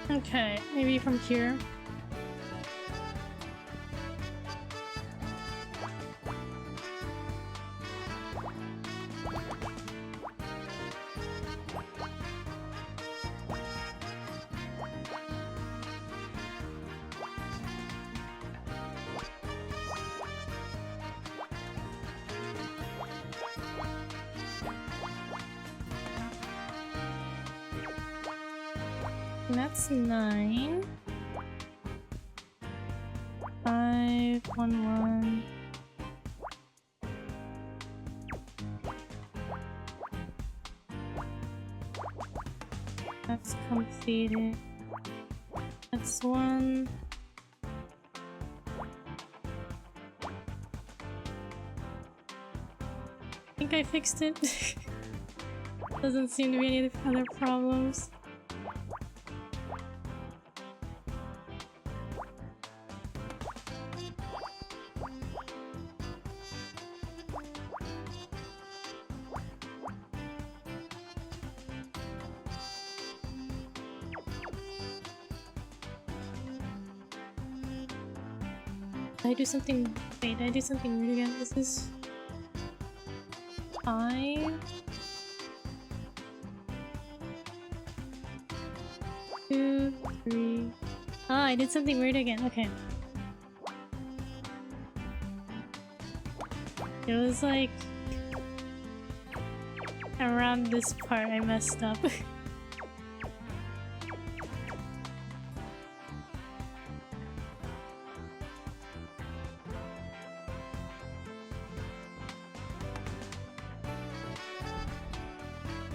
Okay, maybe from here. That's 9. 5, 1, 1. That's completed. That's 1. I think I fixed it. Doesn't seem to be any other problems. Did I do something? Wait, did I do something weird again? This is 5. 2, 3. Oh, I did something weird again. Okay. It was like around this part I messed up.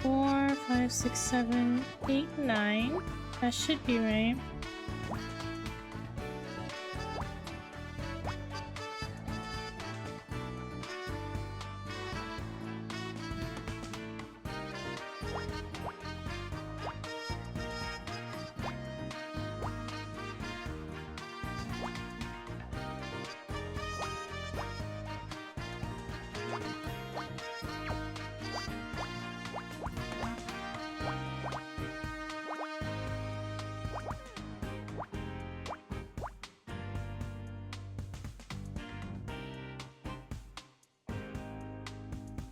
Four, 5, 6, 7, 8, 9. That should be right.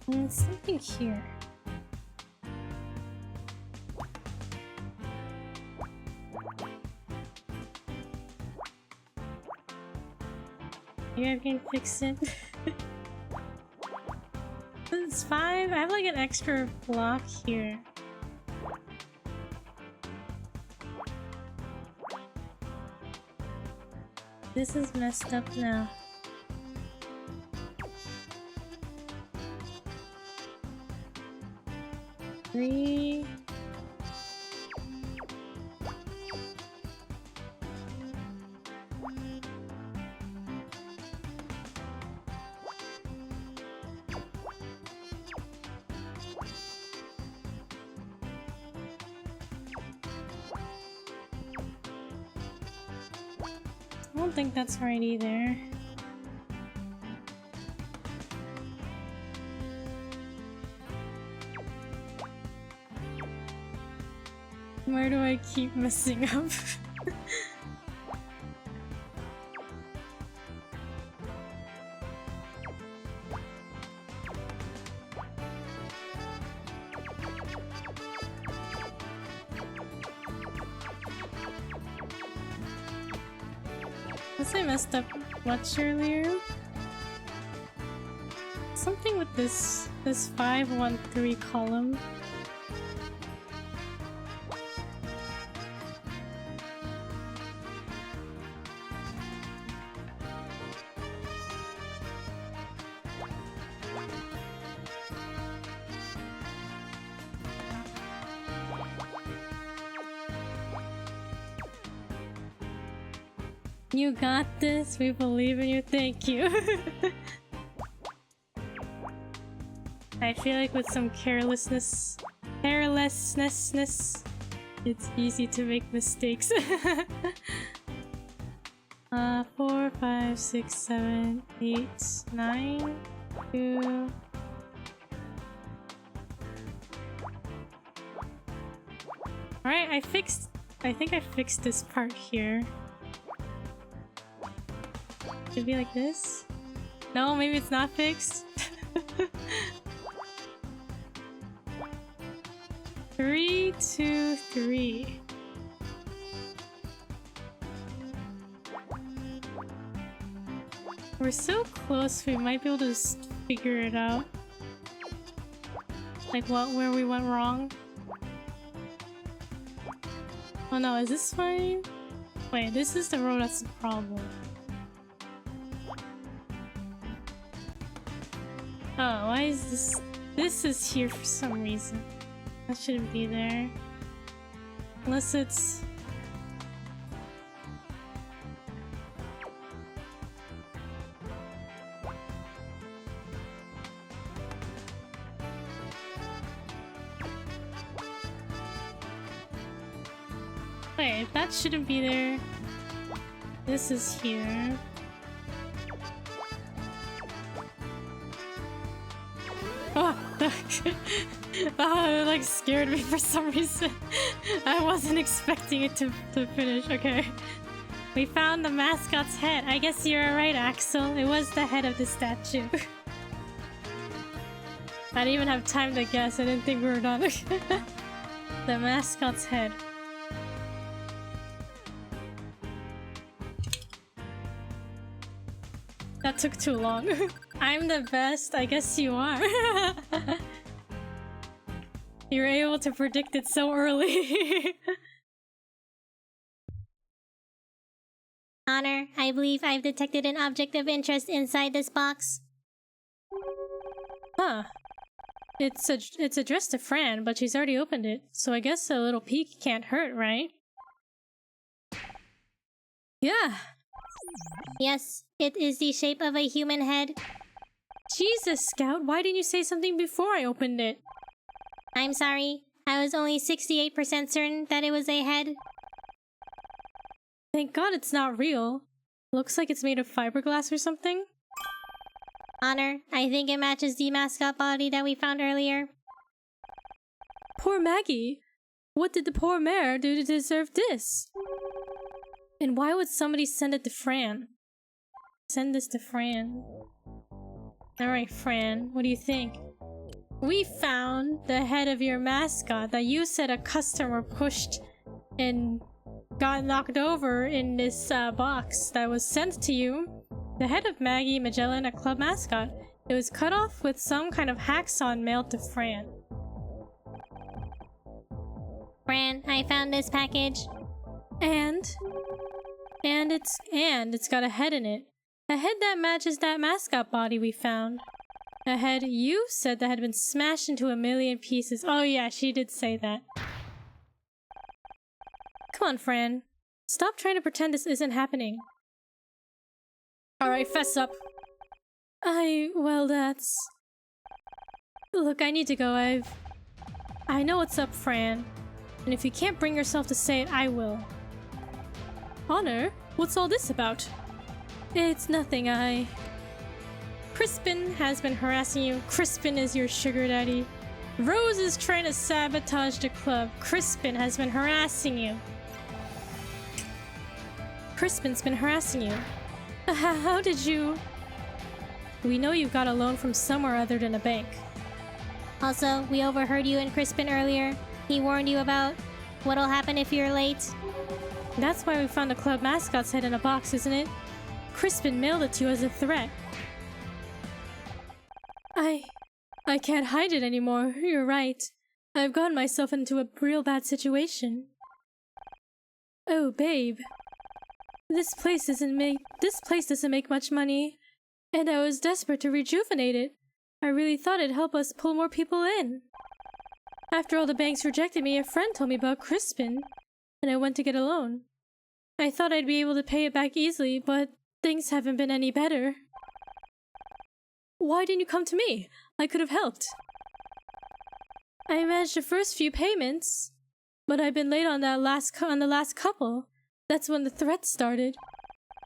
There's something here. Maybe I can fix it. It's 5. I have like an extra block here. This is messed up now. Three. I don't think that's right either. Where do I keep messing up? Unless I messed up much earlier. Something with this 513 column. You got this. We believe in you. Thank you. I feel like with some carelessness, it's easy to make mistakes. 4, 5, 6, 7, 8, 9, 2. Alright, I think I fixed this part here. Should be like this? No, maybe it's not fixed. 3, 2, 3. We're so close, we might be able to just figure it out. Like where we went wrong. Oh no, is this fine? Wait, this is the road that's the problem. Oh, why is this? This is here for some reason. That shouldn't be there. Unless it's... Wait, that shouldn't be there. This is here. Oh, it like scared me for some reason. I wasn't expecting it to finish. Okay. We found the mascot's head. I guess you're right, Axel. It was the head of the statue. I didn't even have time to guess. I didn't think we were done. The mascot's head. That took too long. I'm the best. I guess you are. You were able to predict it so early. Honor, I believe I've detected an object of interest inside this box. Huh. It's addressed to Fran, but she's already opened it, so I guess a little peek can't hurt, right? Yeah. Yes, it is the shape of a human head. Jesus, Scout, why didn't you say something before I opened it? I'm sorry, I was only 68% certain that it was a head. Thank God it's not real. Looks like it's made of fiberglass or something. Honor, I think it matches the mascot body that we found earlier. Poor Maggie. What did the poor mare do to deserve this? And why would somebody send it to Fran? Send this to Fran. Alright, Fran, what do you think? We found the head of your mascot that you said a customer pushed and got knocked over in this box that was sent to you. The head of Maggie Magellan, a club mascot. It was cut off with some kind of hacksaw and mailed to Fran. Fran, I found this package. And it's got a head in it. A head that matches that mascot body we found. A head you said that had been smashed into a million pieces. Oh yeah, she did say that. Come on, Fran. Stop trying to pretend this isn't happening. Alright, fess up. Well, that's... Look, I need to go. I know what's up, Fran. And if you can't bring yourself to say it, I will. Honor? What's all this about? It's nothing, Crispin has been harassing you. Crispin is your sugar daddy. Rose is trying to sabotage the club. Crispin has been harassing you. Crispin's been harassing you. How did you... We know you got a loan from somewhere other than a bank. Also, we overheard you and Crispin earlier. He warned you about what'll happen if you're late. That's why we found the club mascot's head in a box, isn't it? Crispin mailed it to you as a threat. I can't hide it anymore. You're right. I've gotten myself into a real bad situation. Oh, babe. This place doesn't make much money, and I was desperate to rejuvenate it. I really thought it'd help us pull more people in. After all the banks rejected me, a friend told me about Crispin, and I went to get a loan. I thought I'd be able to pay it back easily, but things haven't been any better. Why didn't you come to me? I could have helped. I managed the first few payments, but I've been late on the last couple. That's when the threats started.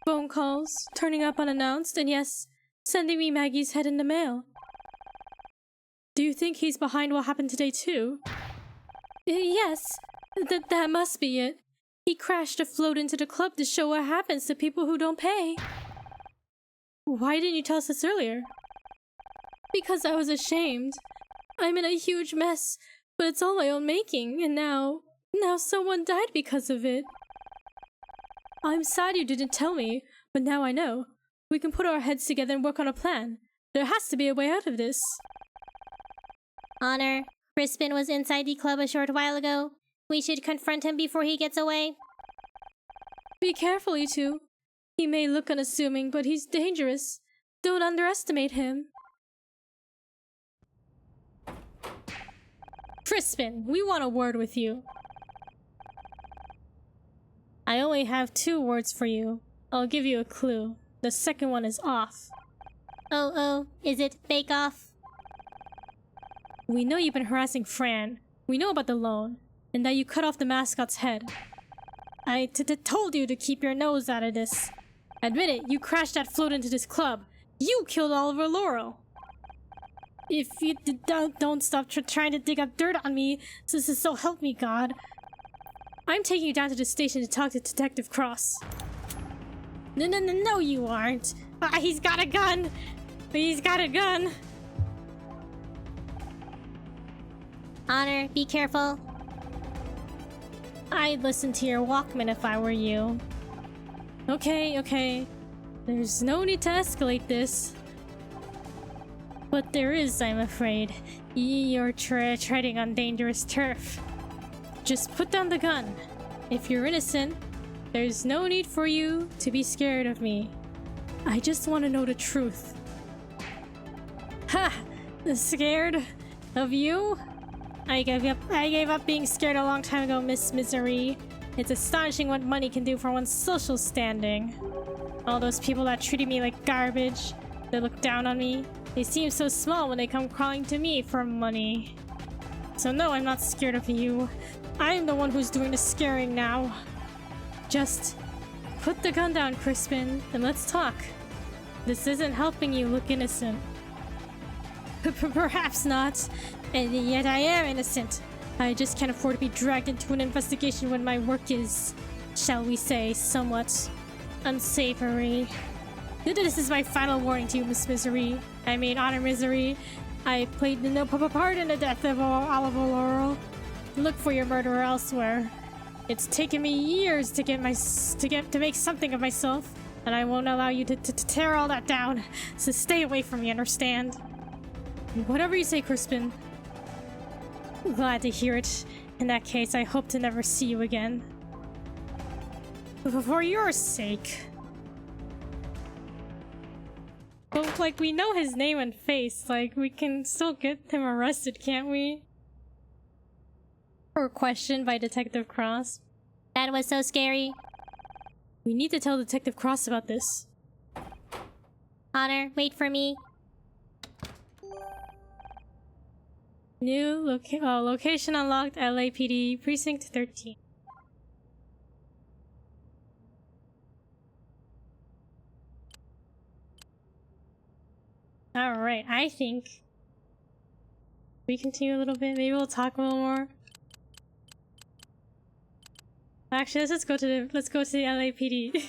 Phone calls, turning up unannounced, and yes, sending me Maggie's head in the mail. Do you think he's behind what happened today too? Yes, that must be it. He crashed a float into the club to show what happens to people who don't pay. Why didn't you tell us this earlier? Because I was ashamed. I'm in a huge mess, but it's all my own making, and now someone died because of it. I'm sad you didn't tell me, but now I know. We can put our heads together and work on a plan. There has to be a way out of this. Honor, Crispin was inside the club a short while ago. We should confront him before he gets away. Be careful, you two. He may look unassuming, but he's dangerous. Don't underestimate him. Crispin, we want a word with you. I only have 2 words for you. I'll give you a clue. The second one is off. Oh, is it Bake Off? We know you've been harassing Fran. We know about the loan, and that you cut off the mascot's head. I told you to keep your nose out of this. Admit it, you crashed that float into this club. You killed Oliver Laurel. If you don't stop trying to dig up dirt on me, so help me God. I'm taking you down to the station to talk to Detective Cross. No, you aren't. He's got a gun. He's got a gun. Honor, be careful. I'd listen to your Walkman if I were you. Okay. There's no need to escalate this. But there is, I'm afraid. You're treading on dangerous turf. Just put down the gun. If you're innocent, there's no need for you to be scared of me. I just want to know the truth. Ha! Scared of you? I gave up being scared a long time ago, Miss Misery. It's astonishing what money can do for one's social standing. All those people that treated me like garbage, that look down on me, they seem so small when they come crawling to me for money. So no, I'm not scared of you. I'm the one who's doing the scaring now. Just put the gun down, Crispin, and let's talk. This isn't helping you look innocent. Perhaps not, and yet I am innocent. I just can't afford to be dragged into an investigation when my work is, shall we say, somewhat unsavory. This is my final warning to you, Miss Misery. I mean, Honor Misery. I played no part in the death of Oliver Laurel. Look for your murderer elsewhere. It's taken me years to make something of myself, and I won't allow you to tear all that down. So stay away from me, understand? Whatever you say, Crispin. Glad to hear it. In that case, I hope to never see you again. For your sake. But, like, we know his name and face. Like, we can still get him arrested, can't we? Or questioned by Detective Cross. That was so scary. We need to tell Detective Cross about this. Honor, wait for me. New location unlocked, LAPD, Precinct 13. Alright, I think we continue a little bit. Maybe we'll talk a little more. Actually, let's go to the LAPD.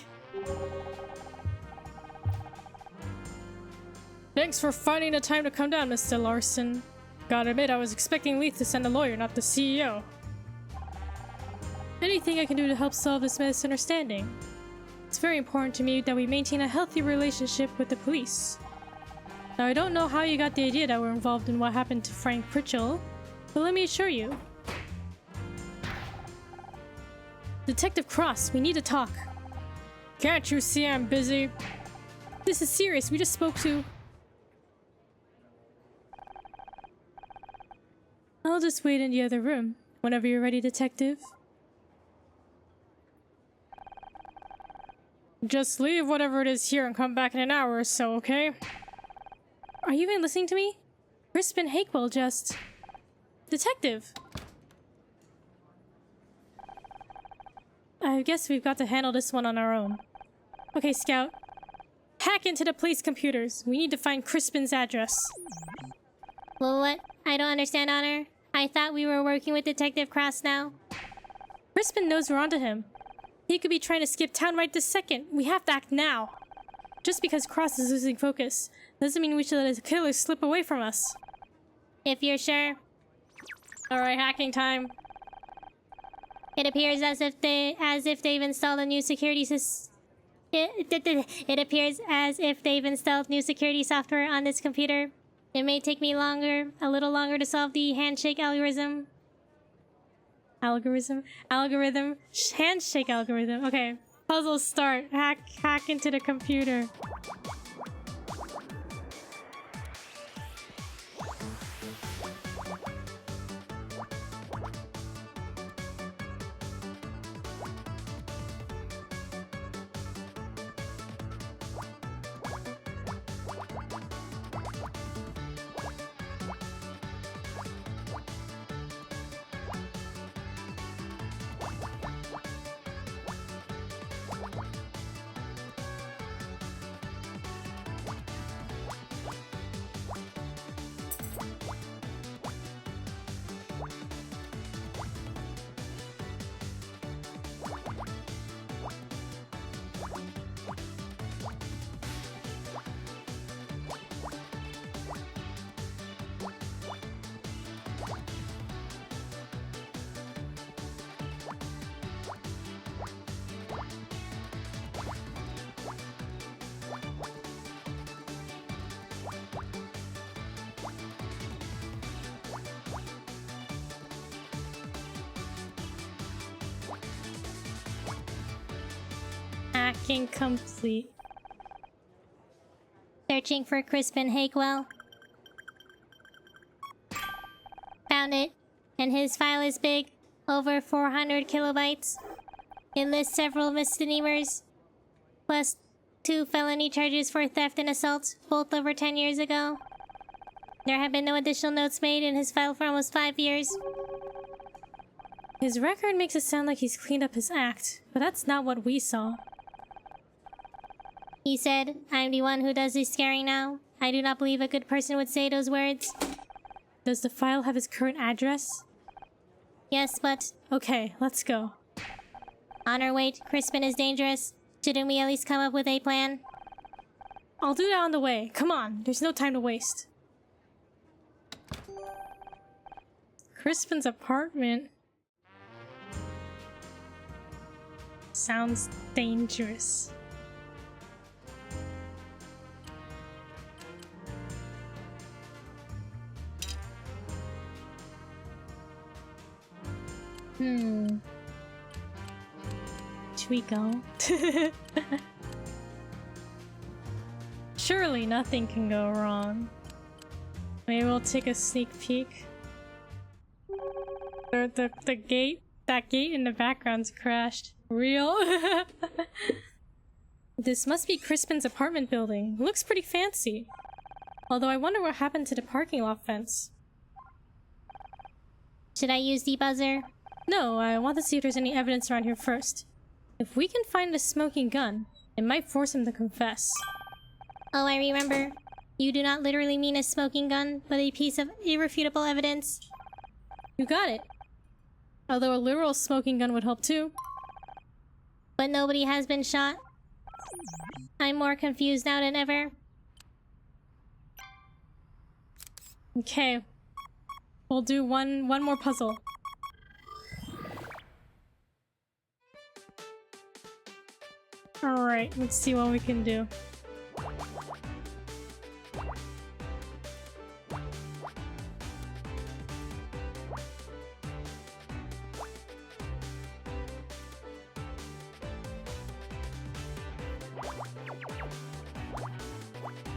Thanks for finding the time to come down, Mr. Larson. Gotta admit, I was expecting Leith to send a lawyer, not the CEO. Anything I can do to help solve this misunderstanding. It's very important to me that we maintain a healthy relationship with the police. Now, I don't know how you got the idea that we're involved in what happened to Frank Pritchell, but let me assure you. Detective Cross, we need to talk. Can't you see I'm busy? This is serious, we just spoke to... I'll just wait in the other room. Whenever you're ready, Detective. Just leave whatever it is here and come back in an hour or so, okay? Are you even listening to me? Crispin Hakewell just... Detective! I guess we've got to handle this one on our own. Okay, Scout. Hack into the police computers. We need to find Crispin's address. Well, what? I don't understand, Honor. I thought we were working with Detective Cross now. Crispin knows we're onto him. He could be trying to skip town right this second. We have to act now. Just because Cross is losing focus doesn't mean we should let his killer slip away from us. If you're sure. Alright, hacking time. It appears as if they've installed a new security It appears as if they've installed new security software on this computer. It may take me a little longer to solve the handshake algorithm. Algorithm. Handshake algorithm. Okay. Puzzle start. Hack into the computer. Hacking complete. Searching for Crispin Hakewell. Found it. And his file is big. Over 400 kilobytes. It lists several misdemeanors. Plus 2 felony charges for theft and assault, both over 10 years ago. There have been no additional notes made in his file for almost 5 years. His record makes it sound like he's cleaned up his act, but that's not what we saw. He said, "I'm the one who does the scaring now. I do not believe a good person would say those words." Does the file have his current address? Yes, but... Okay, let's go. On our way, Crispin is dangerous. Shouldn't we at least come up with a plan? I'll do that on the way. Come on, there's no time to waste. Crispin's apartment. Sounds dangerous. Should we go? Surely nothing can go wrong. Maybe we'll take a sneak peek. The gate, that gate in the background's crashed. Real? This must be Crispin's apartment building. Looks pretty fancy. Although I wonder what happened to the parking lot fence. Should I use the buzzer? No, I want to see if there's any evidence around here first. If we can find a smoking gun, it might force him to confess. Oh, I remember. You do not literally mean a smoking gun, but a piece of irrefutable evidence. You got it. Although a literal smoking gun would help too. But nobody has been shot. I'm more confused now than ever. Okay. We'll do one more puzzle. Alright, let's see what we can do.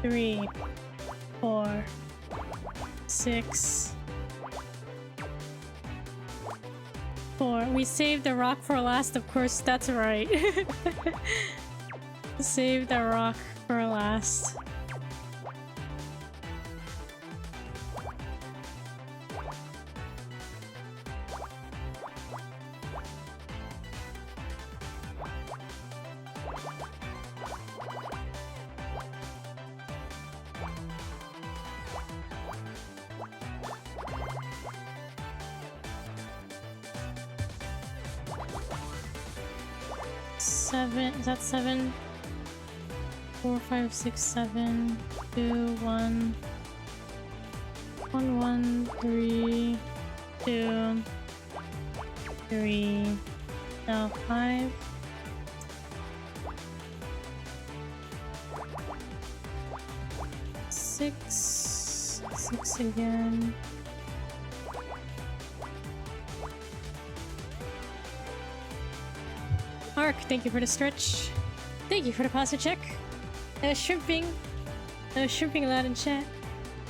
Three, 4, 6, 4. We saved the rock for last, of course, that's right. Save the rock for last. Seven, is that 7? 4, 5, 6, 7, 2, 1, 1, 1, 3, 2, 3, no, 5. Six again. Ark, thank you for the stretch. Thank you for the pasta check. No shrimping. No shrimping allowed in chat.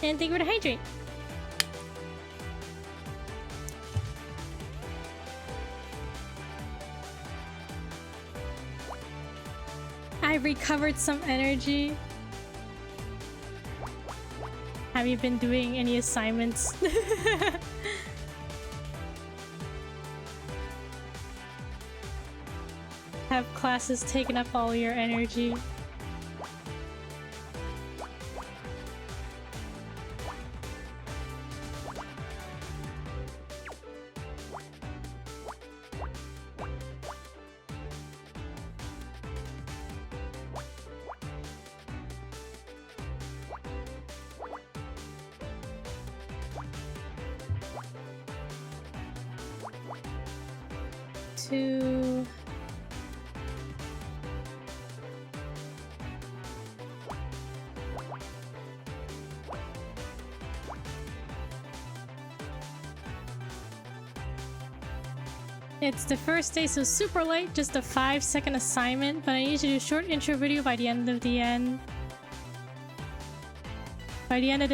And thank you for the hydrate. I recovered some energy. Have you been doing any assignments? Have classes taken up all your energy? To it's the first day, so super light, just a 5-second assignment, but I need to do a short intro video by the end of the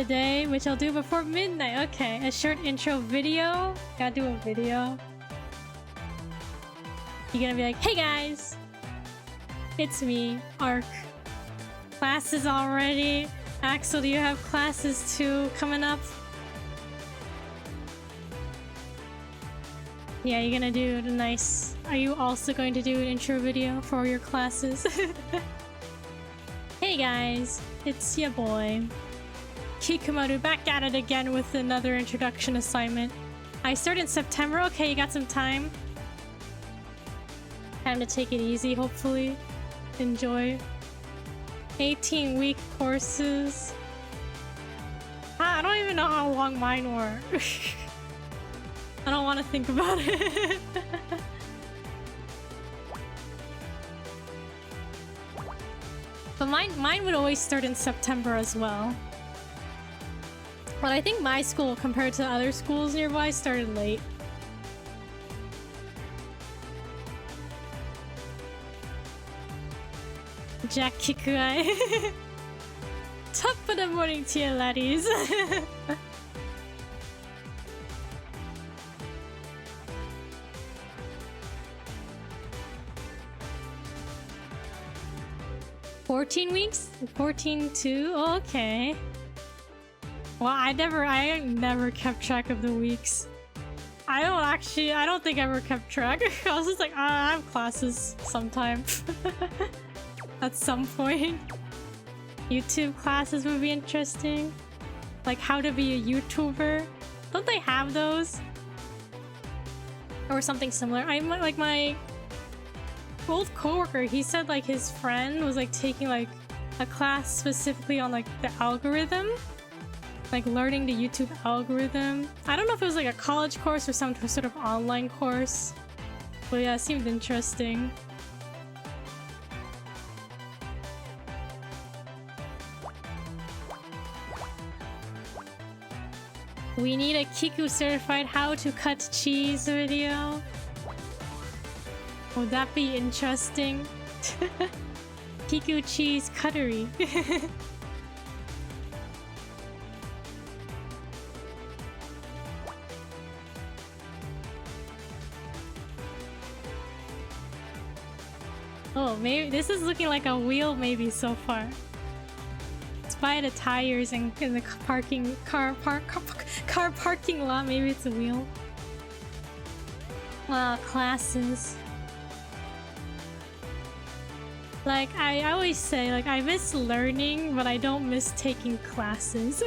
day, which I'll do before midnight. Okay, a short intro video. Gotta do a video. You're gonna be like, hey guys! It's me, Ark. Classes already? Axel, do you have classes too coming up? Yeah, you're gonna do the nice... Are you also going to do an intro video for your classes? Hey guys, it's your boy. Kikumaru back at it again with another introduction assignment. I start in September. Okay, you got some time. Time to take it easy, hopefully. Enjoy. 18-week courses. I don't even know how long mine were. I don't want to think about it. But mine would always start in September as well. But I think my school, compared to other schools nearby, started late. Jack Kikuai. Top of the morning to you, laddies. $14 weeks? 14 too? Oh, okay. Well, I never kept track of the weeks. I don't think I ever kept track. I was just like, I have classes sometime. At some point. YouTube classes would be interesting. Like how to be a YouTuber. Don't they have those? Or something similar. Like my old coworker, he said like his friend was like taking like a class specifically on like the algorithm. Like learning the YouTube algorithm. I don't know if it was like a college course or some sort of online course. But yeah, it seemed interesting. We need a Kiku certified how to cut cheese video. Would that be interesting? Kiku cheese cuttery. Oh, maybe this is looking like a wheel maybe so far. It's by the tires and in the car parking lot. Maybe it's a wheel. Wow, classes. Like I always say, like I miss learning, but I don't miss taking classes.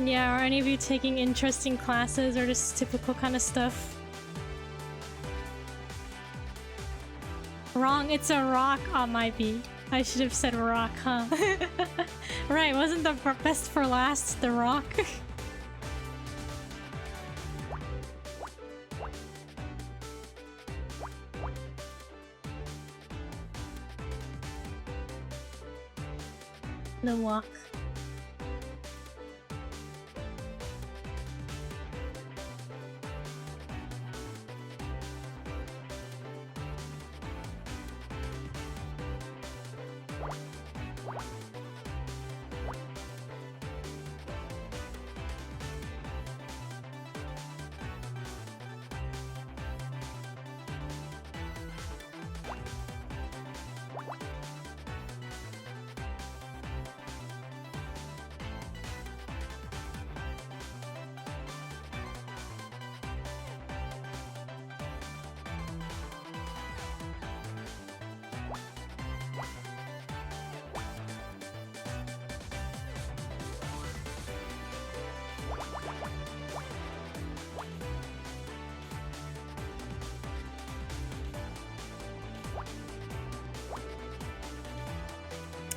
Yeah, are any of you taking interesting classes or just typical kind of stuff? Wrong, it's a rock. Oh, might be. I should have said rock, huh? Right, wasn't the best for last the rock? The walk.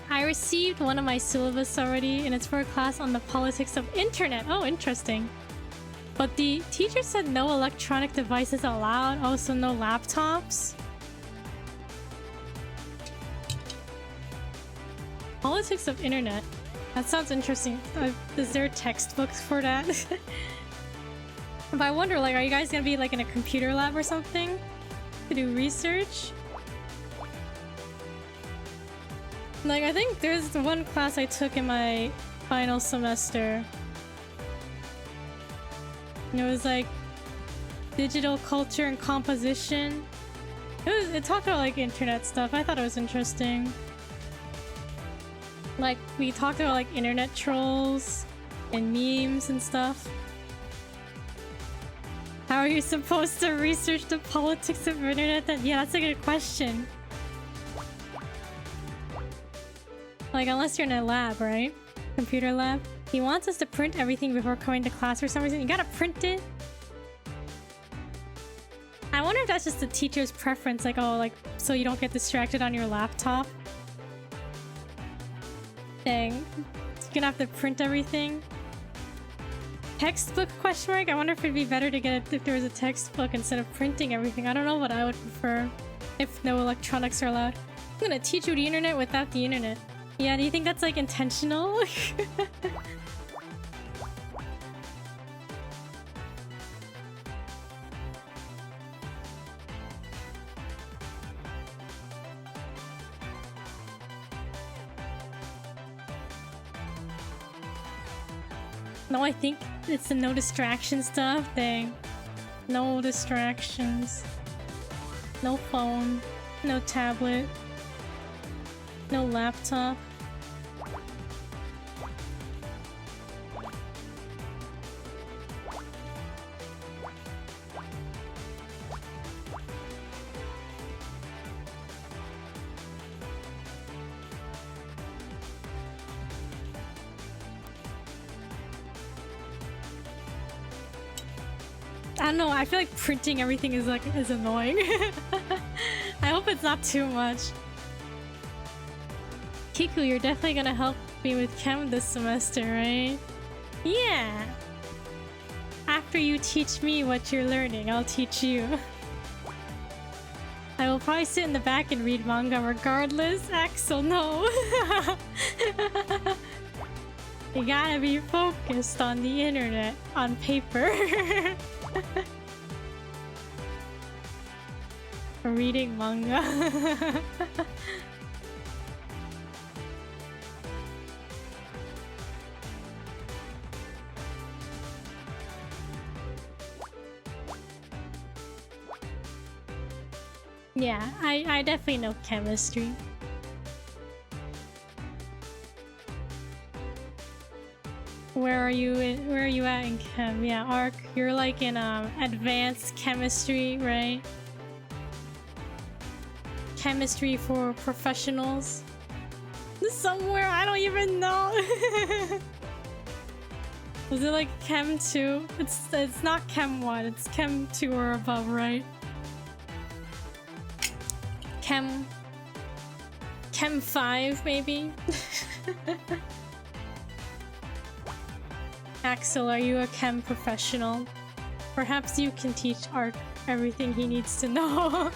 I received one of my syllabus already, and it's for a class on the politics of internet. Oh, interesting. But the teacher said no electronic devices allowed, also no laptops. Politics of internet. That sounds interesting. Is there textbooks for that? But I wonder, like, are you guys gonna be like in a computer lab or something to do research? Like, I think there's the one class I took in my final semester. And it was like digital culture and composition. It talked about like internet stuff. I thought it was interesting. Like, we talked about like internet trolls and memes and stuff. How are you supposed to research the politics of internet? Yeah, that's a good question. Like, unless you're in a lab, right? Computer lab. He wants us to print everything before coming to class for some reason. You gotta print it. I wonder if that's just the teacher's preference. Like, oh, like, so you don't get distracted on your laptop. Dang. You're gonna have to print everything. Textbook question mark? I wonder if it'd be better to get it if there was a textbook instead of printing everything. I don't know what I would prefer if no electronics are allowed. I'm gonna teach you the internet without the internet. Yeah, do you think that's like intentional? No, I think it's the no distraction stuff. Dang. No distractions. No phone. No tablet. No laptop. I don't know, I feel like printing everything is annoying. I hope it's not too much. Kiku, you're definitely gonna help me with chem this semester, right? Yeah! After you teach me what you're learning, I'll teach you. I will probably sit in the back and read manga regardless. Axel, no! You gotta be focused on the internet, on paper. Reading manga. Yeah, I definitely know chemistry. Where are you at in chem? Yeah, Arc, you're like in advanced chemistry, right? Chemistry for professionals. Somewhere, I don't even know. Was it like Chem 2? It's not Chem 1, it's Chem 2 or above, right? Chem 5, maybe? Axel, are you a chem professional? Perhaps you can teach Ark everything he needs to know.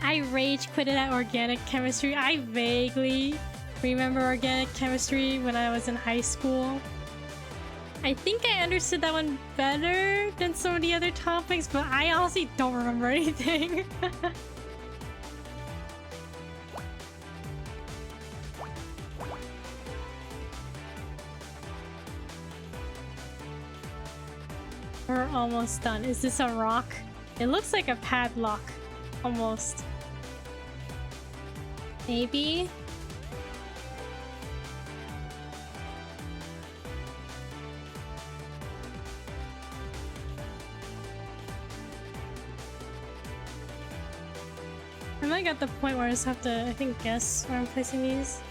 I rage quitted at organic chemistry. I vaguely remember organic chemistry when I was in high school. I think I understood that one better than some of the other topics, but I honestly don't remember anything. We're almost done. Is this a rock? It looks like a padlock. Almost. Maybe? I might get the point where I just have to, I think, guess where I'm placing these.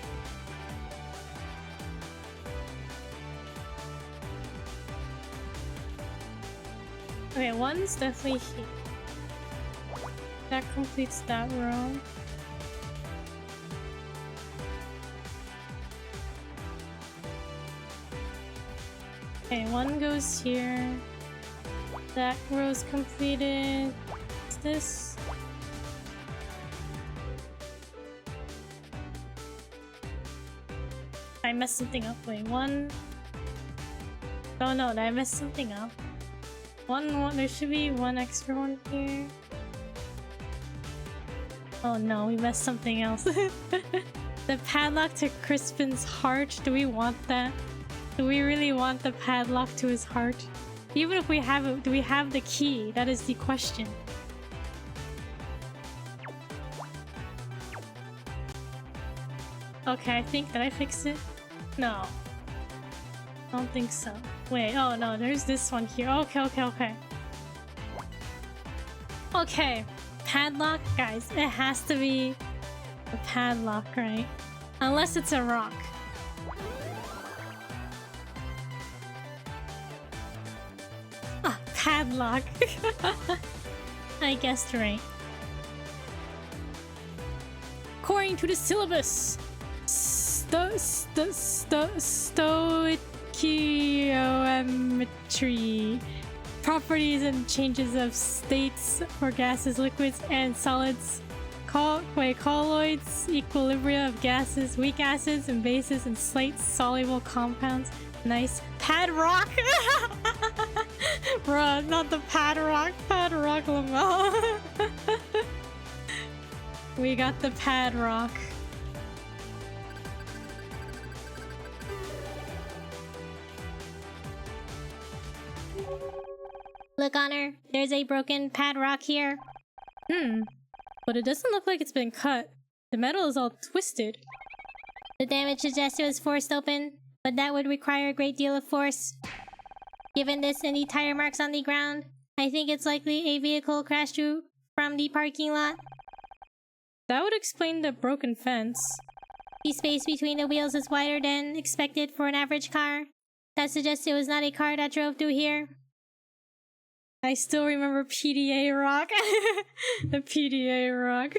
Okay, one's definitely here. That completes that row. Okay, one goes here. That row's completed. What's this? I messed something up. Wait, one. Oh no, I messed something up. One, there should be one extra one here. Oh no, we messed something else. The padlock to Crispin's heart. Do we want that? Do we really want the padlock to his heart? Even if we have it, do we have the key? That is the question. Okay, I think, did I fix it? No. I don't think so. Wait, oh no, there's this one here. Okay. Okay, padlock, guys. It has to be a padlock, right? Unless it's a rock. Ah, padlock. I guessed right. According to the syllabus, stoichiometry, properties and changes of states for gases, liquids, and solids, colloids, equilibria of gases, weak acids and bases, and slate soluble compounds. Nice. Padrock! Bruh, not the padrock. Padrock Lamel. We got the padrock. Look, Honor, there's a broken padlock here. But it doesn't look like it's been cut. The metal is all twisted. The damage suggests it was forced open, but that would require a great deal of force. Given this and the tire marks on the ground, I think it's likely a vehicle crashed through from the parking lot. That would explain the broken fence. The space between the wheels is wider than expected for an average car. That suggests it was not a car that drove through here. I still remember PDA rock. The PDA rock.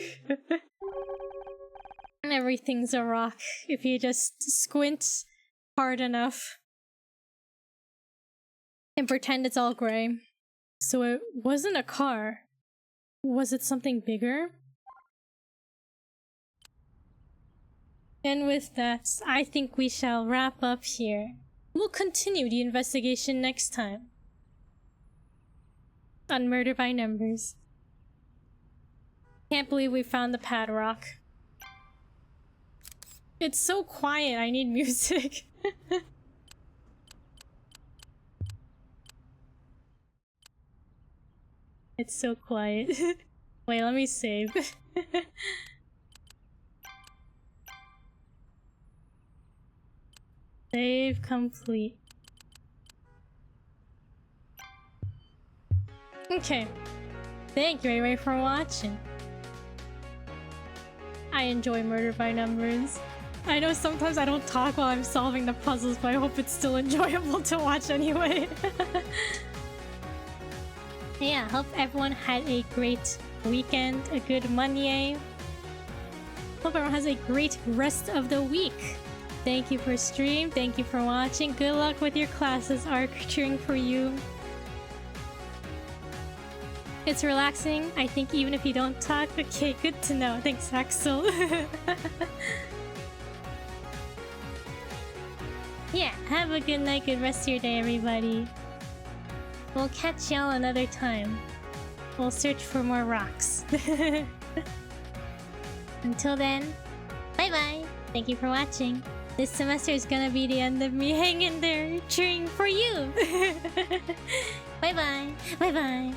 Everything's a rock if you just squint hard enough and pretend it's all gray. So it wasn't a car. Was it something bigger? And with that, I think we shall wrap up here. We'll continue the investigation next time on Murder by Numbers. Can't believe we found the padlock. It's so quiet, I need music. It's so quiet. Wait, let me save. Save complete. Okay. Thank you everybody for watching. I enjoy Murder by Numbers. I know sometimes I don't talk while I'm solving the puzzles, but I hope it's still enjoyable to watch anyway. Yeah, hope everyone had a great weekend, a good Monday. Hope everyone has a great rest of the week. Thank you for stream, thank you for watching. Good luck with your classes, Arc, cheering for you. It's relaxing, I think, even if you don't talk. Okay, good to know. Thanks, Axel. Yeah, have a good night, good rest of your day, everybody. We'll catch y'all another time. We'll search for more rocks. Until then, bye-bye. Thank you for watching. This semester is gonna be the end of me hanging there cheering for you. Bye-bye. Bye-bye.